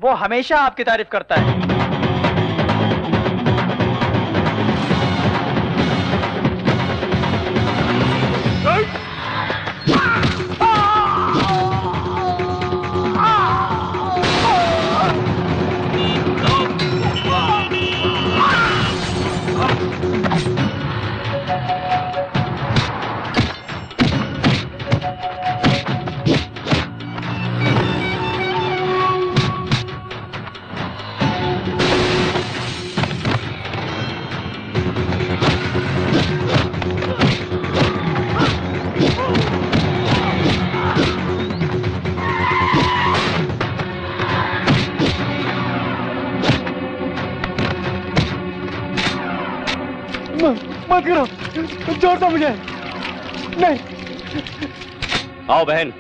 वो हमेशा आपकी तारीफ करता है। मत करो, छोड़ दो मुझे। नहीं। आओ बहन,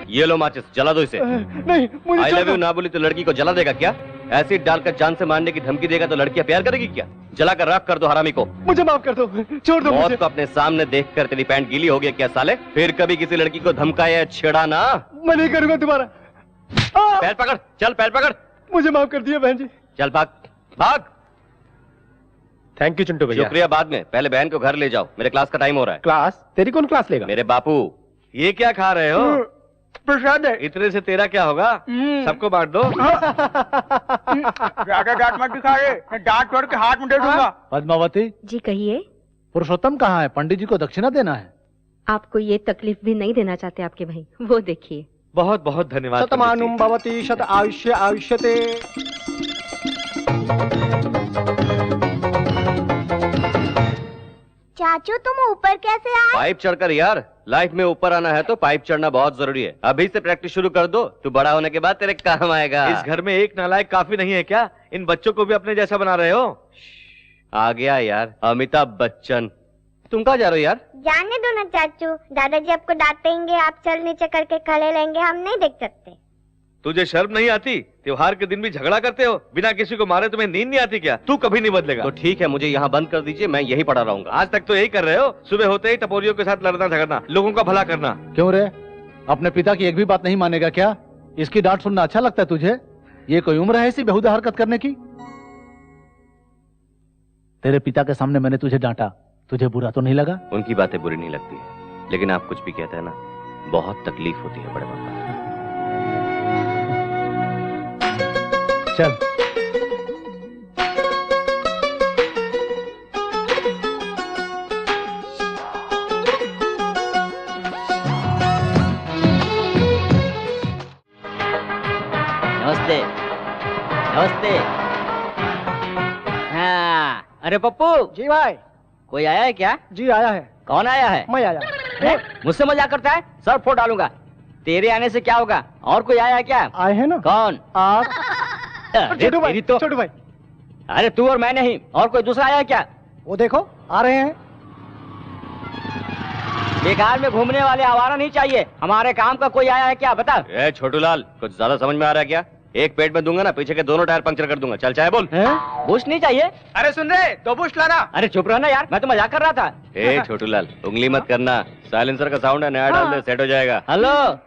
ये लो माचिस, जला दो इसे। नहीं, मुझे आई लव यू ना बोली तो लड़की को जला देगा क्या? एसिड डालकर जान से मारने की धमकी देगा तो लड़कियां प्यार करेगी क्या? जलाकर राख कर दो हरामी को। मुझे माफ कर दो, छोड़ दो मुझे। मौत को अपने सामने देखकर तेरी पैंट गीली हो गई क्या साले? फिर कभी किसी लड़की को धमकाया छेड़ा ना। मैं नहीं करूंगा दोबारा। पैर पकड़, चल पैर पकड़। मुझे माफ कर दिया बहन जी। चल भाग भाग। थैंक यू चिंटू भैया। शुक्रिया बाद में, पहले बहन को घर ले जाओ, मेरे क्लास का टाइम हो रहा है। क्लास? तेरी कौन क्लास लेगा? मेरे बापू। ये क्या खा रहे हो? प्रसाद है। इतने से तेरा क्या होगा? सबको बांट दो। ज्यादा डांट मत दिखा रे, डांट छोड़ के हाथ में दे दूंगा। पद्मावती जी कहिए। पुरुषोत्तम कहाँ है? पंडित जी को दक्षिणा देना है। आपको ये तकलीफ भी नहीं देना चाहते आपके भाई, वो देखिए। बहुत बहुत धन्यवाद। शतमानुम भवति शत आयुष्य आयुष्यते। चाचू तुम ऊपर कैसे आए? पाइप चढ़कर यार, लाइफ में ऊपर आना है तो पाइप चढ़ना बहुत जरूरी है। अभी से प्रैक्टिस शुरू कर दो, तू बड़ा होने के बाद तेरे काम आएगा। इस घर में एक नालायक काफी नहीं है क्या? इन बच्चों को भी अपने जैसा बना रहे हो? आ गया यार अमिताभ बच्चन। तुम कहाँ जा रहे हो यार? जाने दो ना चाचू, दादाजी आपको डांटेंगे, आप चल नीचे करके खड़े रहेंगे, हम नहीं देख सकते। तुझे शर्म नहीं आती? त्योहार के दिन भी झगड़ा करते हो, बिना किसी को मारे तुम्हें नींद नहीं आती क्या? तू कभी नहीं बदलेगा। तो ठीक है, मुझे यहाँ बंद कर दीजिए, मैं यही पढ़ा रहूंगा। आज तक तो यही कर रहे हो, सुबह होते ही टपोरियों के साथ लड़ना झगड़ना, लोगों का भला करना। क्यों रे, अपने पिता की एक भी बात नहीं मानेगा क्या? इसकी डांट सुनना अच्छा लगता है तुझे? ये कोई उम्र है ऐसी बेहुदा हरकत करने की? तेरे पिता के सामने मैंने तुझे डांटा, तुझे बुरा तो नहीं लगा? उनकी बातें बुरी नहीं लगती है, लेकिन आप कुछ भी कहते हैं ना, बहुत तकलीफ होती है बड़े पापा। चल। नमस्ते नमस्ते। हाँ, अरे पप्पू। जी भाई। कोई आया है क्या? जी आया है। कौन आया है? मैं आया। मुझसे मजाक करता है? सर फोड़ डालूंगा। तेरे आने से क्या होगा? और कोई आया है क्या? आए हैं ना। कौन? आप। छोटू भाई, तो छोटू भाई। अरे तू और मैं नहीं, और कोई दूसरा आया है क्या? वो देखो आ रहे हैं। बेकार में घूमने वाले आवारा नहीं चाहिए, हमारे काम का कोई आया है क्या? बता। ए छोटू लाल, कुछ ज्यादा समझ में आ रहा है क्या? एक पेट में दूंगा ना, पीछे के दोनों टायर पंक्चर कर दूंगा। चल चाहे बोल। बुश नहीं चाहिए? अरे सुन रहे, 2 बुश लाना। अरे चुप रहना यार, मैं तो मजाक कर रहा था। ए छोटू लाल, उंगली मत करना, साइलेंसर का साउंड है, नया डाल दे, सेट हो जाएगा। हेलो,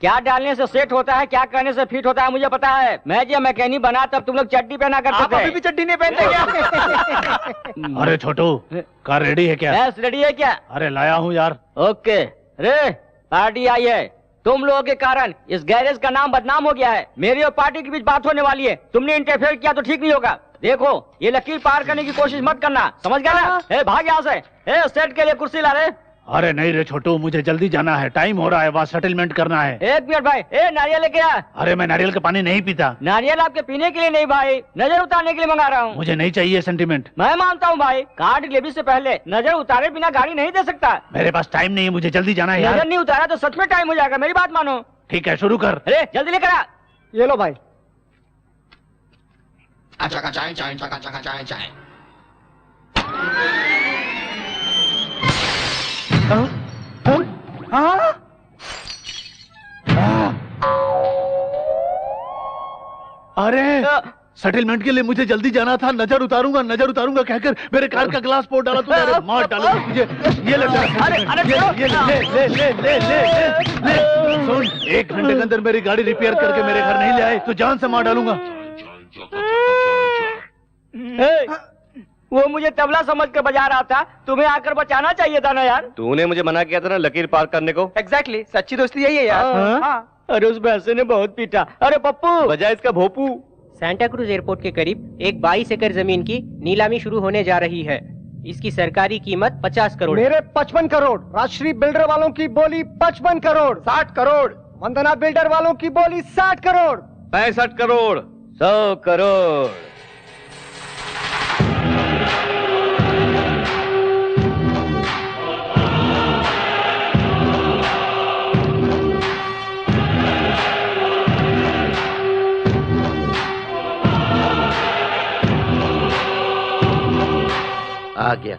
क्या डालने से सेट होता है, क्या करने से फिट होता है मुझे पता है। मैं जब मैकेनिक बना तब तुम लोग चड्डी पहना करते थे। आप अभी भी चड्डी नहीं पहनते क्या? अरे छोटू, कार रेडी है क्या? बस रेडी है क्या? अरे लाया हूँ यार। ओके रे, पार्टी आई है। तुम लोगों के कारण इस गैरेज का नाम बदनाम हो गया है। मेरी और पार्टी के बीच बात होने वाली है, तुमने इंटरफेयर किया तो ठीक नहीं होगा। देखो, ये लकीर पार करने की कोशिश मत करना, समझ गया ना? ए, भाग यहाँ से। ए, सेट के लिए कुर्सी ला रहे। अरे नहीं रे छोटू, मुझे जल्दी जाना है, टाइम हो रहा है, वहाँ सेटलमेंट करना है। 1 मिनट भाई। ए, नारियल लेके आ। अरे मैं नारियल का पानी नहीं पीता। नारियल आपके पीने के लिए नहीं भाई, नजर उतारने के लिए मंगा रहा हूँ। मुझे नहीं चाहिए सेंटीमेंट। मैं मानता हूँ भाई, कार डिलीवरी से पहले नजर उतारे बिना गाड़ी नहीं दे सकता। मेरे पास टाइम नहीं है, मुझे जल्दी जाना है यार। नजर नहीं उतारा तो सच में टाइम हो जाएगा, मेरी बात मानो। ठीक है, शुरू कर। अरे जल्दी लेकर आ। ये लो भाई। अरे सेटलमेंट के लिए मुझे जल्दी जाना था। नजर उतारूंगा कहकर मेरे कार का ग्लास फोड़ डाला तूने। अरे मार डालूंगा तुझे। ये ले सुन, 1 घंटे के अंदर मेरी गाड़ी रिपेयर करके मेरे घर नहीं ले आए तो जान से मार डालूंगा। वो मुझे तबला समझ कर बजा रहा था, तुम्हें आकर बचाना चाहिए था ना यार। तूने मुझे मना किया था ना लकीर पार करने को। एग्जैक्टली, सच्ची दोस्ती यही है यार। हाँ। अरे उस भैंसे ने बहुत पीटा। अरे पप्पू, बजा इसका भोपू। सांता क्रूज एयरपोर्ट के करीब एक 22 एकड़ जमीन की नीलामी शुरू होने जा रही है। इसकी सरकारी कीमत 50 करोड़। मेरे 55 करोड़। राजश्री बिल्डर वालों की बोली 55 करोड़। 60 करोड़। वंदना बिल्डर वालों की बोली 60 करोड़। 65 करोड़। 100 करोड़। आ गया।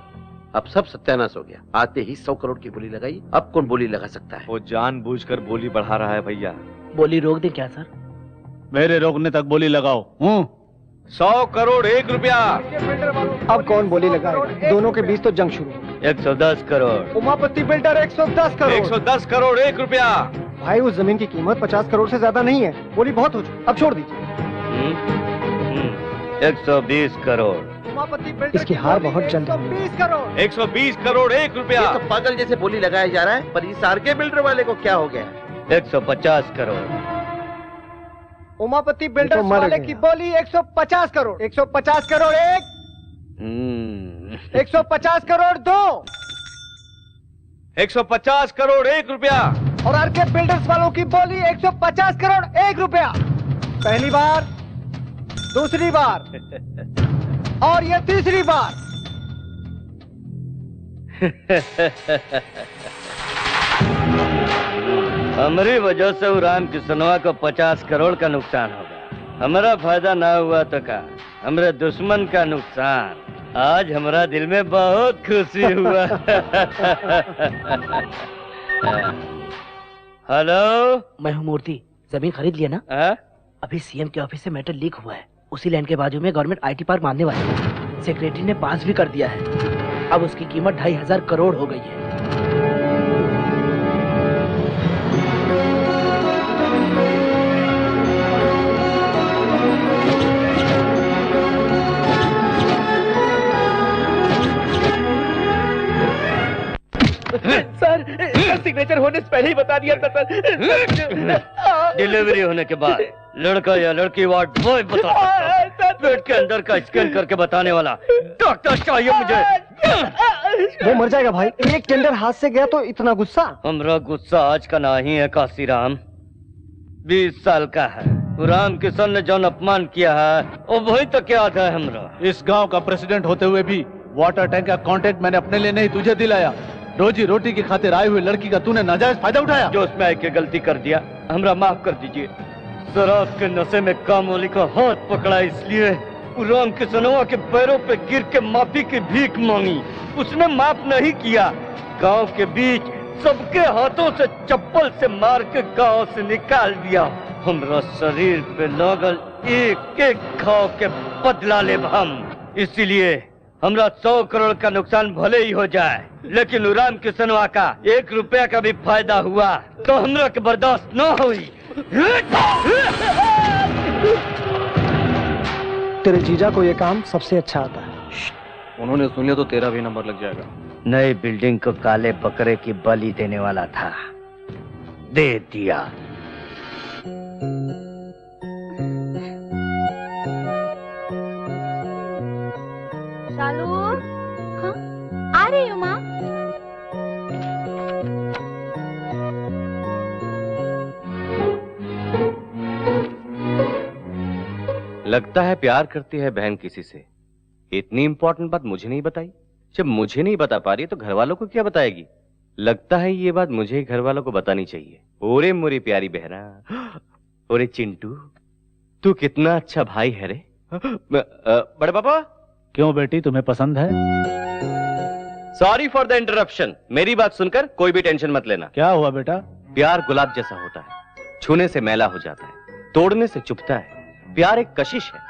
अब सब सत्यानाश हो गया। आते ही 100 करोड़ की बोली लगाई। अब कौन बोली लगा सकता है? वो जानबूझकर बोली बढ़ा रहा है भैया। बोली रोक दे क्या सर? मेरे रोकने तक बोली लगाओ। 100 करोड़ 1 रुपया। अब कौन बोली लगाएगा? दोनों के बीच तो जंग शुरू। 110 करोड़। उमापति बिल्डर 110 करोड़। 110 करोड़ 1 रुपया। भाई उस जमीन की कीमत 50 करोड़ से ज्यादा नहीं है। बोली बहुत हो चुकी, अब छोड़ दीजिए। 120 करोड़। उमापति बिल्डर इसकी हार बहुत जल्द। 120 करोड़। 120 करोड़ 1 रुपया। ये तो पागल जैसे बोली लगाया जा रहा है, पर इस आरके बिल्डर वाले को क्या हो गया? 150 करोड़। उमापति बिल्डर वाले की बोली 150 करोड़। 150 करोड़ 1। 150 करोड़ 2। 150 करोड़ 1 रुपया। और आरके बिल्डर्स वालों की बोली 150 करोड़ 1 रुपया। पहली बार, दूसरी बार और ये तीसरी बार। हमारी वजह से राम किसनवा को 50 करोड़ का नुकसान होगा। हमारा फायदा ना हुआ तो क्या, हमारे दुश्मन का नुकसान। आज हमारा दिल में बहुत खुशी हुआ। हेलो, मैं हूँ मूर्ति। जमीन खरीद लिया ना? अभी सीएम के ऑफिस से मैटर लीक हुआ है। उसी लैंड के बाजू में गवर्नमेंट आईटी पार्क बांधने वाली है। सेक्रेटरी ने पास भी कर दिया है। अब उसकी कीमत 2500 करोड़ हो गई है। सर, सिग्नेचर होने से पहले ही बता दिया था सर। डिलीवरी होने के बाद लड़का या लड़की वार्ड बॉय बता सकता है। पेट के अंदर का स्कैन करके बताने वाला डॉक्टर चाहिए मुझे। वो मर जाएगा भाई। एक टेंडर हाथ से गया तो इतना गुस्सा। हमरा गुस्सा आज का नहीं है काशीराम, 20 साल का है। राम किशन ने जो अपमान किया है वो वही तक याद है हमरा। इस गांव का प्रेसिडेंट होते हुए भी वाटर टैंक का कॉन्ट्रैक्ट मैंने अपने लिए नहीं तुझे दिलाया। रोजी रोटी की खातिर आई हुई लड़की का तूने नाजायज फायदा उठाया। जो उसमें आके गलती कर दिया, हमरा माफ कर दीजिए। शराब के नशे में कामवाली का हाथ पकड़ा इसलिए राम किशनवा के पैरों पे गिर के माफी की भीख मांगी। उसने माफ नहीं किया। गांव के बीच सबके हाथों से चप्पल से मार के गांव से निकाल दिया। हमरा शरीर पे लगल एक एक घाव के बदला ले हम। इसीलिए हमरा 100 करोड़ का नुकसान भले ही हो जाए, लेकिन राम किशनवा का 1 रुपया का भी फायदा हुआ तो हमरा के बर्दाश्त न हुई। तेरे जीजा को ये काम सबसे अच्छा आता है। उन्होंने सुन लिया तो तेरा भी नंबर लग जाएगा। नई बिल्डिंग को काले बकरे की बलि देने वाला था, दे दिया। शालू, हाँ? आ रही हूँ माँ। लगता है प्यार करती है बहन किसी से। इतनी इंपॉर्टेंट बात मुझे नहीं बताई। जब मुझे नहीं बता पा रही तो घर वालों को क्या बताएगी। लगता है ये बात मुझे घर वालों को बतानी चाहिए। ओरे मोरी प्यारी बहना, ओरे चिंटू, तू कितना अच्छा भाई है रे। बड़े पापा। क्यों बेटी, तुम्हें पसंद है? Sorry for the interruption. मेरी बात सुनकर कोई भी टेंशन मत लेना। क्या हुआ बेटा? प्यार गुलाब जैसा होता है, छूने से मैला हो जाता है, तोड़ने से चुभता है। प्यार एक कशिश है,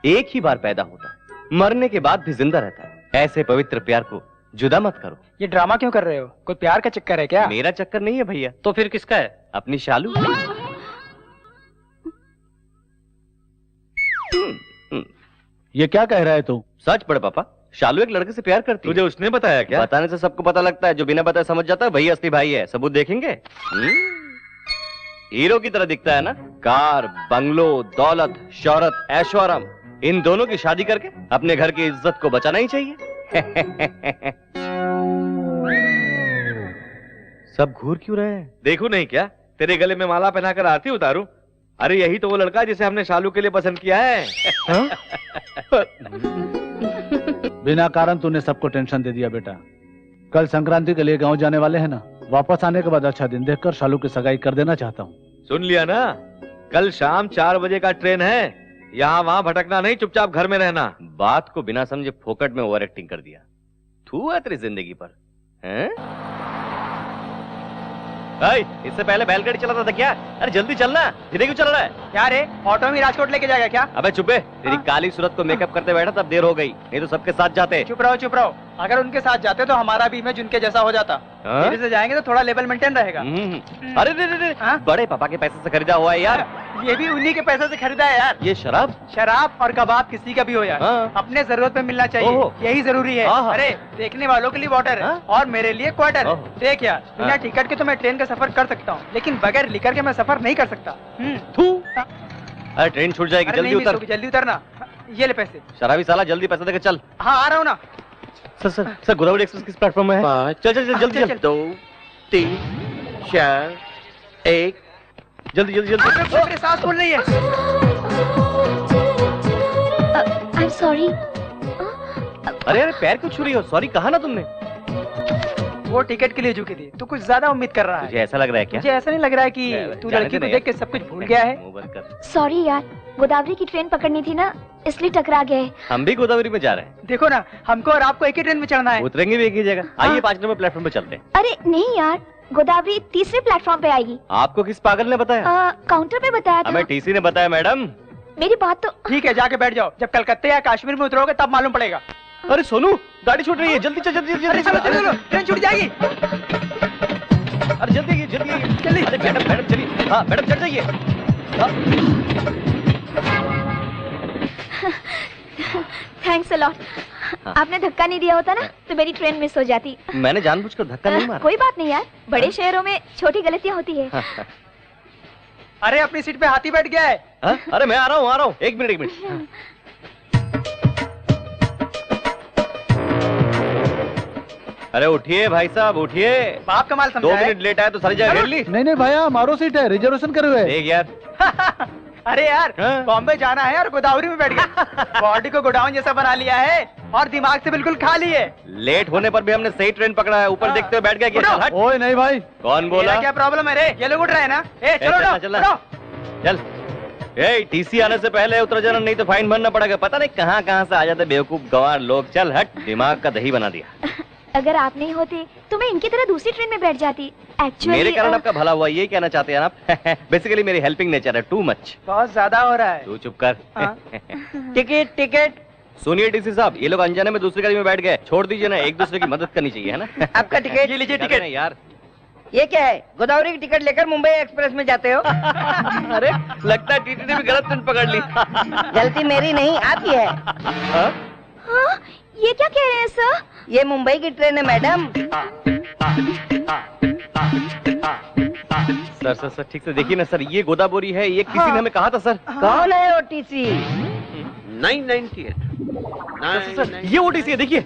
एक ही बार पैदा होता है, मरने के बाद भी जिंदा रहता है। ऐसे पवित्र प्यार को जुदा मत करो। ये ड्रामा क्यों कर रहे हो? कोई प्यार का चक्कर है क्या? मेरा चक्कर नहीं है भैया। तो फिर किसका है? अपनी शालू। ये क्या कह रहा है तू? सच बड़े पापा, शालू एक लड़के से प्यार करती है। तुझे उसने बताया क्या? बताने से सबको पता लगता है, जो बिना बताए समझ जाता है वही असली भाई है। सबूत देखेंगे? हीरो की तरह दिखता है ना? कार, बंगलो, दौलत, शोहरत, ऐशोआराम, इन दोनों की शादी करके अपने घर की इज्जत को बचाना ही चाहिए। सब घूर क्यों रहे हैं? देखूं नहीं क्या? तेरे गले में माला पहनाकर आरती उतारूं? अरे यही तो वो लड़का है जिसे हमने शालू के लिए पसंद किया है। बिना कारण तूने सबको टेंशन दे दिया बेटा। कल संक्रांति के लिए गांव जाने वाले हैं ना, वापस आने के बाद अच्छा दिन देखकर शालू की सगाई कर देना चाहता हूँ। सुन लिया ना? कल शाम 4 बजे का ट्रेन है। यहाँ वहाँ भटकना नहीं, चुपचाप घर में रहना। बात को बिना समझे फोकट में ओवर एक्टिंग कर दिया। थू है तेरी जिंदगी पर, हैं? इससे पहले बैलगाड़ी चलाता था क्या? अरे जल्दी चलना, धीरे क्यों चल रहा है? क्या रे, ऑटो में राजकोट लेके जाएगा क्या? अबे चुपे, तेरी काली सूरत को मेकअप करते बैठा तब देर हो गई, नहीं तो सबके साथ जाते। चुप रहो चुप रहो। अगर उनके साथ जाते तो हमारा भी इमेज उनके जैसा हो जाता। धीरे से जाएंगे तो थोड़ा लेवल मेंटेन रहेगा। अरे रे, बड़े पापा के पैसे से खरीदा हुआ है यार। ये भी उन्हीं के पैसे से खरीदा है यार। ये शराब और कबाब किसी का भी हो यार, अपने जरूरत पे मिलना चाहिए, यही जरूरी है। अरे देखने वालों के लिए वाटर और मेरे लिए क्वार्टर। देख यार, बिना टिकट के तो मैं ट्रेन का सफर कर सकता हूँ, लेकिन बगैर लिकर के मैं सफर नहीं कर सकता। अरे ट्रेन छूट जाएगी, जल्दी उतर। जल्दी उतरना। ये ले पैसे। शराबी साला, जल्दी पैसे देकर चल। हाँ आ रहा हूँ ना। सर गोदावरी एक्सप्रेस किस प्लेटफॉर्म में है? 5 चल जल्दी। 2 3 4 1 जल्दी। मेरी सांस फूल रही है। I'm sorry. अरे पैर क्यों छू रही हो? सॉरी कहा ना तुमने। वो टिकट के लिए झुकी थी, तू कुछ ज्यादा उम्मीद कर रहा है। तुझे ऐसा लग रहा है क्या? मुझे ऐसा नहीं लग रहा है कि तू लड़की को देख के सब कुछ भूल गया है। सॉरी यार, गोदावरी की ट्रेन पकड़नी थी ना, इसलिए टकरा गए। हम भी गोदावरी में जा रहे हैं। देखो ना, हमको और आपको एक ही ट्रेन में चढ़ना है। उतरेंगे भी एक ही जगह। आइए 5 नंबर प्लेटफॉर्म पे चलते हैं। अरे नहीं यार, गोदावरी तीसरे प्लेटफॉर्म पे आएगी। आपको किस पागल ने बताया? काउंटर पे बताया था। हमें टीसी ने बताया मैडम। मेरी बात तो ठीक है, जाके बैठ जाओ। जब कलकत्ते या कश्मीर में उतरोगे तब मालूम पड़ेगा। अरे सोनू, गाड़ी छूट रही है, जल्दी चल। चलो, ट्रेन छूट जाएगी। अरे जल्दी। अरे मैडम चलिए। हाँ मैडम चढ़ जाइए। Thanks a lot. आपने धक्का नहीं दिया होता ना तो मेरी ट्रेन मिस हो जाती। मैंने जानबूझकर धक्का नहीं मारा। कोई बात नहीं यार, बड़े शहरों में छोटी गलतियां होती है। अरे अपनी सीट पे हाथी बैठ गया है। अरे मैं आ रहा हूँ। एक मिनट। अरे उठिए भाई साहब, उठिए। बाप कमाल समझा है। 2 मिनट लेट आया तो सारी जगह घेर ली। नहीं भैया, हमारो सीट है, रिजर्वेशन करे हुए। देख यार। अरे यार, बॉम्बे जाना है और गोदावरी में बैठ गया। बॉडी को गोडाउन जैसा बना लिया है और दिमाग से बिल्कुल खाली है। लेट होने पर भी हमने सही ट्रेन पकड़ा है। ऊपर देखते हुए बैठ गया। ओए नहीं भाई। कौन बोला? क्या प्रॉब्लम है रे? ये लोग उठ रहे हैं ना? चल। टीसी आने से पहले उतर जाना, नहीं तो फाइन भरना पड़ेगा। पता नहीं कहाँ से आ जाते बेवकूफ गंवार लोग। चल हट, दिमाग का दही बना दिया। अगर आप नहीं होते तो मैं इनकी तरह दूसरी ट्रेन में बैठ जाती। एक्चुअली मेरे कारण आपका भला हुआ, ये कहना चाहते हैं आप? बेसिकली मेरी हेल्पिंग नेचर है, टू मच। बहुत ज्यादा हो रहा है। तू चुप कर। टिकट। सुनिए टीसी साहब, ये लोग अनजाने में दूसरी गाड़ी में बैठ गए। छोड़ दीजिए ना, एक दूसरे की मदद करनी चाहिए, है ना? आपका टिकट। ये लीजिए टिकट। यार ये क्या है? गोदावरी की टिकट लेकर मुंबई एक्सप्रेस में जाते हो? अरे लगता है टीटी ने भी गलत ट्रेन पकड़ ली। गलती मेरी नहीं, आपकी है। ये क्या कह रहे हैं सर? ये मुंबई की ट्रेन है मैडम। सर ठीक से देखिए ना सर, ये गोदावरी है। ये किसी ने हमें कहा था सर। कौन है ओटीसी? 998 सर ये ओटीसी है, देखिए।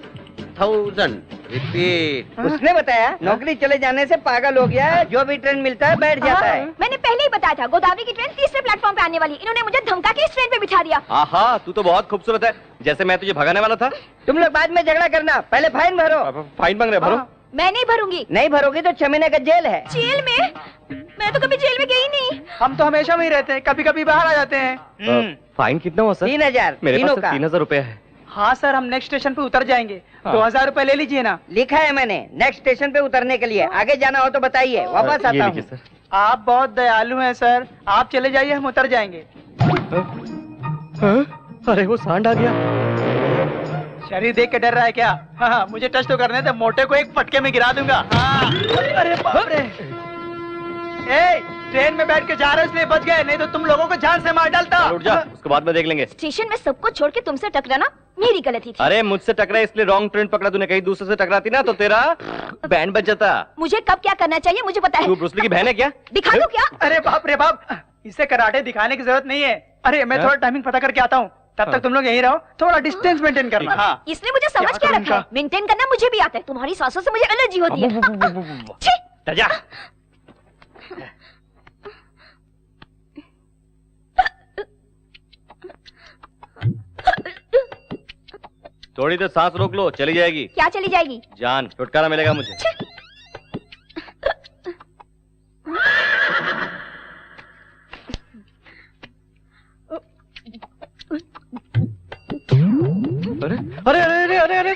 1000 रिपीट। उसने बताया नौकरी चले जाने से पागल हो गया है, जो भी ट्रेन मिलता है बैठ जाता है। मैंने पहले ही बताया था गोदावरी की ट्रेन तीसरे प्लेटफॉर्म पे आने वाली। इन्होंने मुझे धमका के इस ट्रेन पे बिठा दिया। आहा, तू तो बहुत खूबसूरत है, जैसे मैं तुझे भगाने वाला था। तुम लोग बाद में झगड़ा करना, पहले फाइन भरो। फाइन मांग रहे, भरो। मैं नहीं भरूंगी। नहीं भरोगी तो 6 महीने का जेल है। जेल में? मैं तो कभी जेल में गई नहीं। हम तो हमेशा वहीं रहते हैं, कभी कभी बाहर आ जाते हैं। फाइन कितना हुआ सर? 3000। मेरे पास 3000 रुपए है। हाँ सर, हम नेक्स्ट स्टेशन पे उतर जाएंगे। 2000 रुपए ले लीजिए ना। लिखा है मैंने, नेक्स्ट स्टेशन पे उतरने के लिए। आगे जाना हो तो बताइए, वापस आता हूँ। आप बहुत दयालु हैं सर, आप चले जाइए, हम उतर जाएंगे। अरे वो सांड आ गया। शरीर देख के डर रहा है क्या? हाँ, मुझे टच तो करने दे, मोटे को एक फटके में गिरा दूंगा। हाँ। अरे बाप रे। ए, ट्रेन में बैठ के जा रहे हो इसलिए बच गए, नहीं तो तुम लोगों को जान से मार डालता। उठ जा, उसके बाद में देख लेंगे। स्टेशन में सबको छोड़ के तुमसे टकराना मेरी गलती थी। अरे मुझसे टकरा इसलिए रॉन्ग ट्रेन पकड़ा तूने, कहीं दूसरे से टकराती ना तो तेरा बैंड बज जाता। मुझे कब क्या करना चाहिए मुझे पता है। तू ब्रूस ली की बहन है क्या? दिखा दो क्या? अरे बाप रे बाप, इसे कराटे दिखाने की जरूरत नहीं है। अरे मैं थोड़ा टाइमिंग पता करके आता हूँ, तब तक तुम लोग यहीं रहो, थोड़ा डिस्टेंस मेंटेन करना। हाँ। इसने मुझे समझ क्या रखा है? मेंटेन करना मुझे भी आता है, तुम्हारी सांसों से मुझे एलर्जी होती है। थोड़ी देर सांस रोक लो, चली जाएगी। क्या चली जाएगी? जान, छुटकारा मिलेगा मुझे। अरे अरे अरे अरे अरे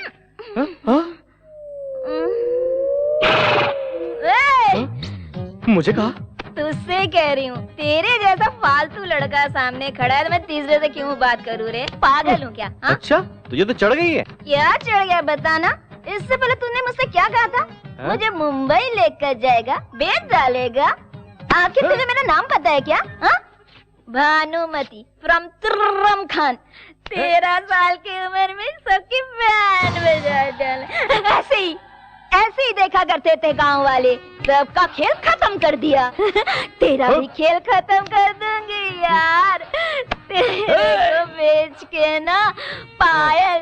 मुझे कहा? तुझसे कह रही हूँ, तेरे जैसा फालतू लड़का सामने खड़ा है तो मैं तीसरे से क्यों बात करूँ रे? पागल हूँ क्या? हा? अच्छा, तुझे तो चढ़ गई है। क्या चढ़ गया बताना? इससे पहले तूने मुझसे क्या कहा था? मुझे मुंबई लेकर जाएगा, बेच डालेगा। आखिर तुझे मेरा नाम पता है क्या? हा? भानुमति फ्रॉम तुर्रम खान। 13 साल की उम्र में सबकी बैंड बजा डाला। ऐसे ही देखा करते थे गांव वाले, सबका खेल खत्म कर दिया। तेरा भी खेल खत्म कर दूंगी यार। तेरे को बेच के ना पायल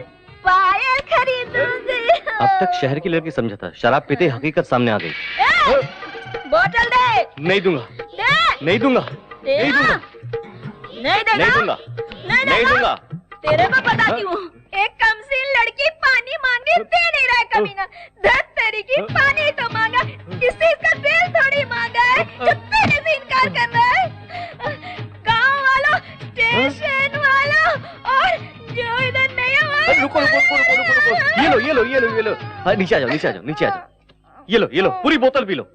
खरीदूंगी। अब तक शहर की लड़की समझा था, शराब पीते हकीकत सामने आ गई। बोतल दे। नहीं दूंगा। नहीं दूंगा। नहीं दूंगा। नहीं दूंगा। तेरे को बताती हूँ, एक कमसीन लड़की पानी मांगे दे नहीं रहा है कमीना। धत तेरी की पानी तो मांगा, किसी का दिल थोड़ी मांगा है जो तेरे से इनकार कर रहा है। गाँव वालों, स्टेशन वालों और जो इधर नहीं है। रुको। ये लो। नीचे आ जाओ। ये लो, पूरी बोतल पी लो।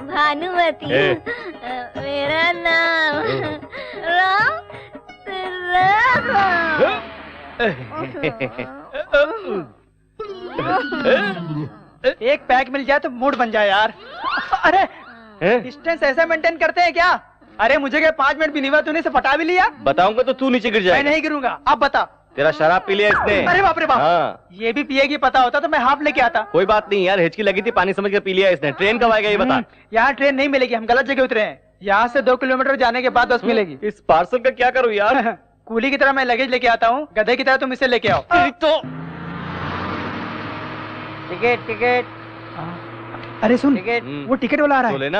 भानुमति मेरा नाम राम। एक पैक मिल जाए तो मूड बन जाए यार। अरे डिस्टेंस ऐसा मेंटेन करते हैं क्या? अरे मुझे क्या 5 मिनट भी नहीं हुआ, तूने इसे पटा भी लिया? बताऊंगा तो तू नीचे गिर जाएगा। मैं नहीं गिरूंगा, आप बता। तेरा शराब पी लिया इसने। अरे बाप रे बाप। हाँ। ये भी पिएगी, पता होता तो मैं हाफ लेके आता। कोई बात नहीं यार, हिचकी लगी थी, पानी समझ कर पी लिया इसने। ट्रेन कब आएगा ये बता। यहाँ ट्रेन नहीं मिलेगी, हम गलत जगह उतरे हैं। यहाँ से 2 किलोमीटर जाने के बाद बस मिलेगी। इस पार्सल का क्या करूँ यार? कूली की तरह मैं लगेज लेके आता हूँ, गधे की तरह तुम इसे लेके आओ। तो टिकट। अरे सुन, वो टिकट वाला आ रहा है। बोले ना।